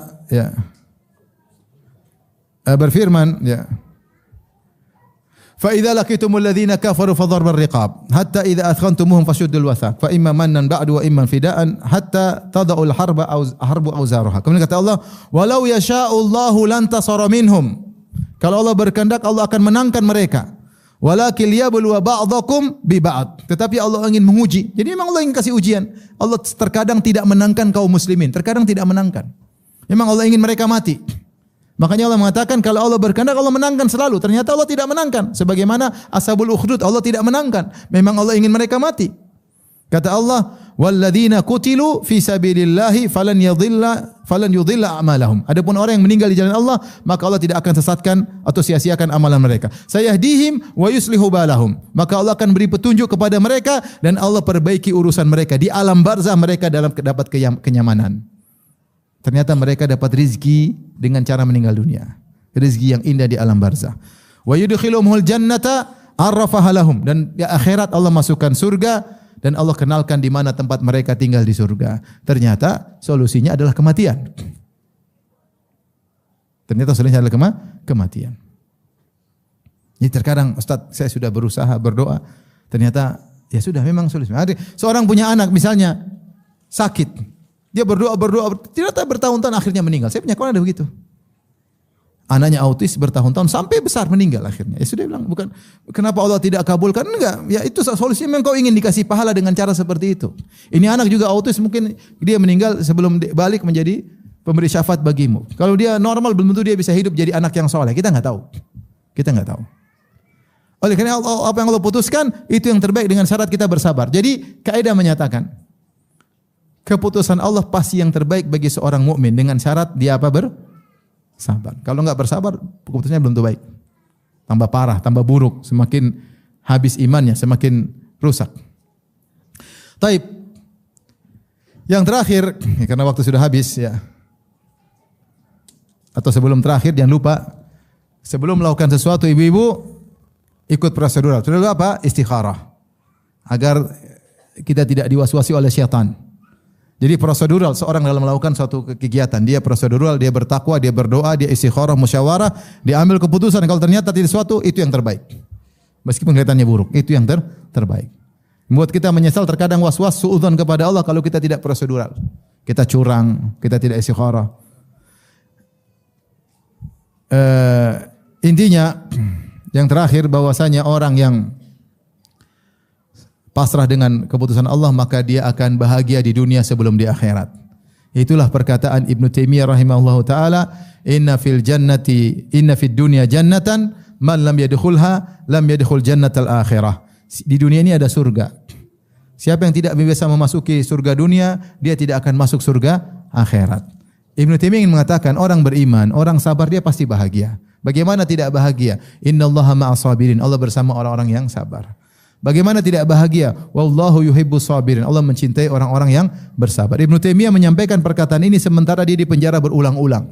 berfirman, ya, Fa idza laqitumul ladzina kafaru fadharbar riqab hatta idza athkhantumuhum fashuddul wathaq fa imma mannan ba'du wa imma fidaan hatta tada'ul harbu awzaruha. Kemudian kata Allah, walau yasha'ullahu lantasara minhum. Kalau Allah berkehendak Allah akan menangkan mereka. Walakin liyabluwa ba'dakum bi ba'd. Tetapi Allah ingin menguji. Jadi memang Allah ingin kasih ujian. Allah terkadang tidak menangkan kaum muslimin, terkadang tidak menangkan. Memang Allah ingin mereka mati. Makanya Allah mengatakan kalau Allah berkehendak Allah menangkan selalu. Ternyata Allah tidak menangkan. Sebagaimana Ashabul Ukhdud Allah tidak menangkan. Memang Allah ingin mereka mati. Kata Allah, walladzina qutilu fi sabilillahi falan yudhilla a'malahum. Adapun orang yang meninggal di jalan Allah, maka Allah tidak akan sesatkan atau sia-siakan amalan mereka. Sayahdihim wa yuslihu balahum. Maka Allah akan beri petunjuk kepada mereka dan Allah perbaiki urusan mereka. Di alam barzah mereka dapat kenyamanan. Ternyata mereka dapat rizki dengan cara meninggal dunia. Rizki yang indah di alam barzah. Wa yudkhiluhumul jannata arrafaha lahum. Dan di akhirat Allah masukkan surga dan Allah kenalkan di mana tempat mereka tinggal di surga. Ternyata solusinya adalah kematian. Ternyata solusinya adalah kematian. Jadi terkadang Ustaz saya sudah berusaha berdoa. Ternyata ya sudah memang solusi. Seorang punya anak misalnya sakit. Dia berdoa, ternyata bertahun-tahun akhirnya meninggal. Saya punya kawan ada begitu. Anaknya autis bertahun-tahun sampai besar meninggal akhirnya. Ya sudah bilang, bukan kenapa Allah tidak kabulkan? Enggak, ya itu solusinya memang kau ingin dikasih pahala dengan cara seperti itu. Ini anak juga autis mungkin dia meninggal sebelum balik menjadi pemberi syafaat bagimu. Kalau dia normal belum tentu dia bisa hidup jadi anak yang soleh. Kita enggak tahu. Kita enggak tahu. Oleh karena apa yang Allah putuskan itu yang terbaik dengan syarat kita bersabar. Jadi kaidah menyatakan keputusan Allah pasti yang terbaik bagi seorang mukmin dengan syarat dia apa bersabar. Kalau enggak bersabar, keputusannya belum tentu baik. Tambah parah, tambah buruk, semakin habis imannya, semakin rusak. Taib. Yang terakhir, karena waktu sudah habis ya. Atau sebelum terakhir jangan lupa sebelum melakukan sesuatu ibu-ibu ikut prosedural. Prosedural apa? Istikharah. Agar kita tidak diwaswasi oleh syaitan. Jadi prosedural seorang dalam melakukan suatu kegiatan, dia prosedural, dia bertakwa, dia berdoa, dia istikharah, musyawarah, dia ambil keputusan kalau ternyata tidak sesuatu itu yang terbaik. Meskipun kelihatannya buruk, itu yang terbaik. Membuat kita menyesal terkadang was-was suudzon kepada Allah kalau kita tidak prosedural. Kita curang, kita tidak istikharah. Intinya yang terakhir bahwasanya orang yang pasrah dengan keputusan Allah maka dia akan bahagia di dunia sebelum di akhirat. Itulah perkataan Ibnu Taimiyah rahimahullahu taala, inna fid dunya jannatan man lam yadkhulha lam yadkhul jannatal akhirah. Di dunia ini ada surga. Siapa yang tidak bisa memasuki surga dunia, dia tidak akan masuk surga akhirat. Ibnu Taimiyah ingin mengatakan orang beriman, orang sabar dia pasti bahagia. Bagaimana tidak bahagia? Innallaha ma'as sabirin. Allah bersama orang-orang yang sabar. Bagaimana tidak bahagia? Wallahu yuhibbus sabirin. Allah mencintai orang-orang yang bersabar. Ibnu Taimiyah menyampaikan perkataan ini sementara dia di penjara berulang-ulang.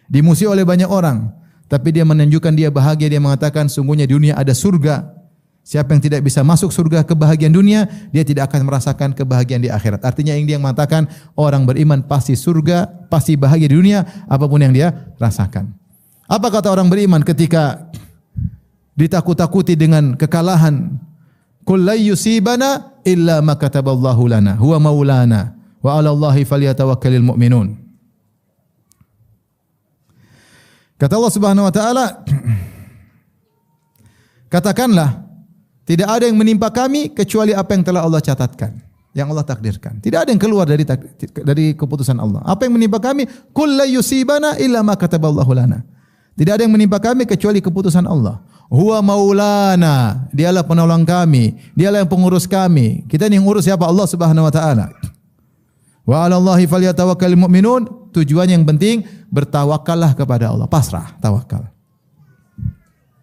Dimusuhi oleh banyak orang, tapi dia menunjukkan dia bahagia. Dia mengatakan sungguhnya di dunia ada surga. Siapa yang tidak bisa masuk surga kebahagiaan dunia, dia tidak akan merasakan kebahagiaan di akhirat. Artinya yang dia mengatakan orang beriman pasti surga, pasti bahagia di dunia apapun yang dia rasakan. Apa kata orang beriman ketika ditakut-takuti dengan kekalahan? Qul la yusibana illa ma kataballahu lana huwa maulana wa 'ala Allahi falyatawakkalul mu'minun. Kata Allah Subhanahu wa taala, katakanlah tidak ada yang menimpa kami kecuali apa yang telah Allah catatkan, yang Allah takdirkan. Tidak ada yang keluar dari keputusan Allah. Apa yang menimpa kami? Qul la yusibana illa ma kataballahu lana. Tidak ada yang menimpa kami kecuali keputusan Allah. Huwa maulana, dialah penolong kami, dialah yang pengurus kami. Kita ini yang urus siapa? Allah Subhanahu wa taala. Wa 'ala Allahi falyatawakkalul mu'minun. Tujuan yang penting bertawakallah kepada Allah, pasrah, tawakal.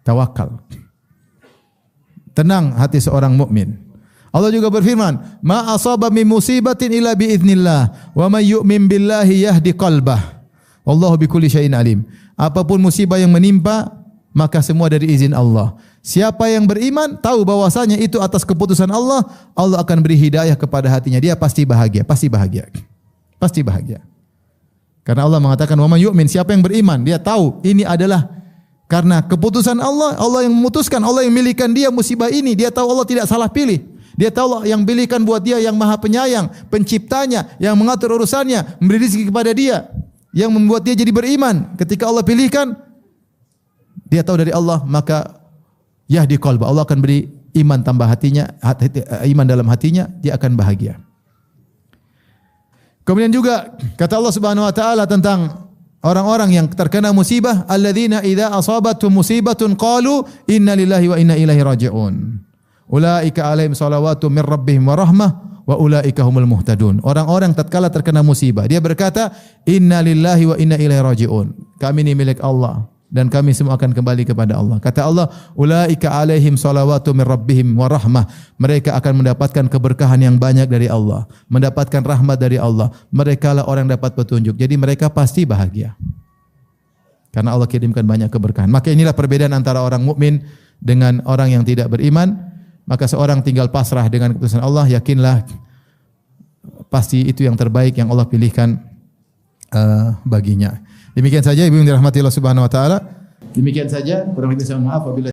Tawakal. Tenang hati seorang mukmin. Allah juga berfirman, "Ma asaba min musibatin illa bi idznillah, wa may yu'min billahi yahdi qalbah. Wallahu bikulli syai'in alim." Apapun musibah yang menimpa, maka semua dari izin Allah. Siapa yang beriman tahu bahwasanya itu atas keputusan Allah, Allah akan beri hidayah kepada hatinya. Dia pasti bahagia, pasti bahagia. Pasti bahagia. Karena Allah mengatakan wa may yu'min, siapa yang beriman, dia tahu ini adalah Karena keputusan Allah, Allah yang memutuskan, Allah yang memilihkan dia musibah ini. Dia tahu Allah tidak salah pilih. Dia tahu Allah yang pilihkan buat dia yang Maha Penyayang, penciptanya, yang mengatur urusannya, memberi rezeki kepada dia, yang membuat dia jadi beriman. Ketika Allah pilihkan, dia tahu dari Allah, maka yahdi qalba, Allah akan beri iman tambah hatinya, iman dalam hatinya, dia akan bahagia. Kemudian juga kata Allah Subhanahu wa taala tentang orang-orang yang terkena musibah, alladzina idza asabatuhum musibatun qalu inna lillahi wa inna ilaihi raji'un. Ulaika alaihim salawatu min rabbihim wa rahmah wa ulaika humul muhtadun. Orang-orang tatkala terkena musibah, dia berkata, inna lillahi wa inna ilaihi raji'un. Kami ini milik Allah dan kami semua akan kembali kepada Allah. Kata Allah, ulaika alaihim salawatu min rabbihim wa rahmah. Mereka akan mendapatkan keberkahan yang banyak dari Allah, mendapatkan rahmat dari Allah. Mereka lah orang yang dapat petunjuk. Jadi mereka pasti bahagia. Karena Allah kirimkan banyak keberkahan. Maka inilah perbedaan antara orang mukmin dengan orang yang tidak beriman. Maka seorang tinggal pasrah dengan keputusan Allah, yakinlah pasti itu yang terbaik yang Allah pilihkan baginya. Demikian saja ibu yang dirahmati Allah Subhanahu wa taala. Demikian saja, kurang lebih saya mohon maaf apabila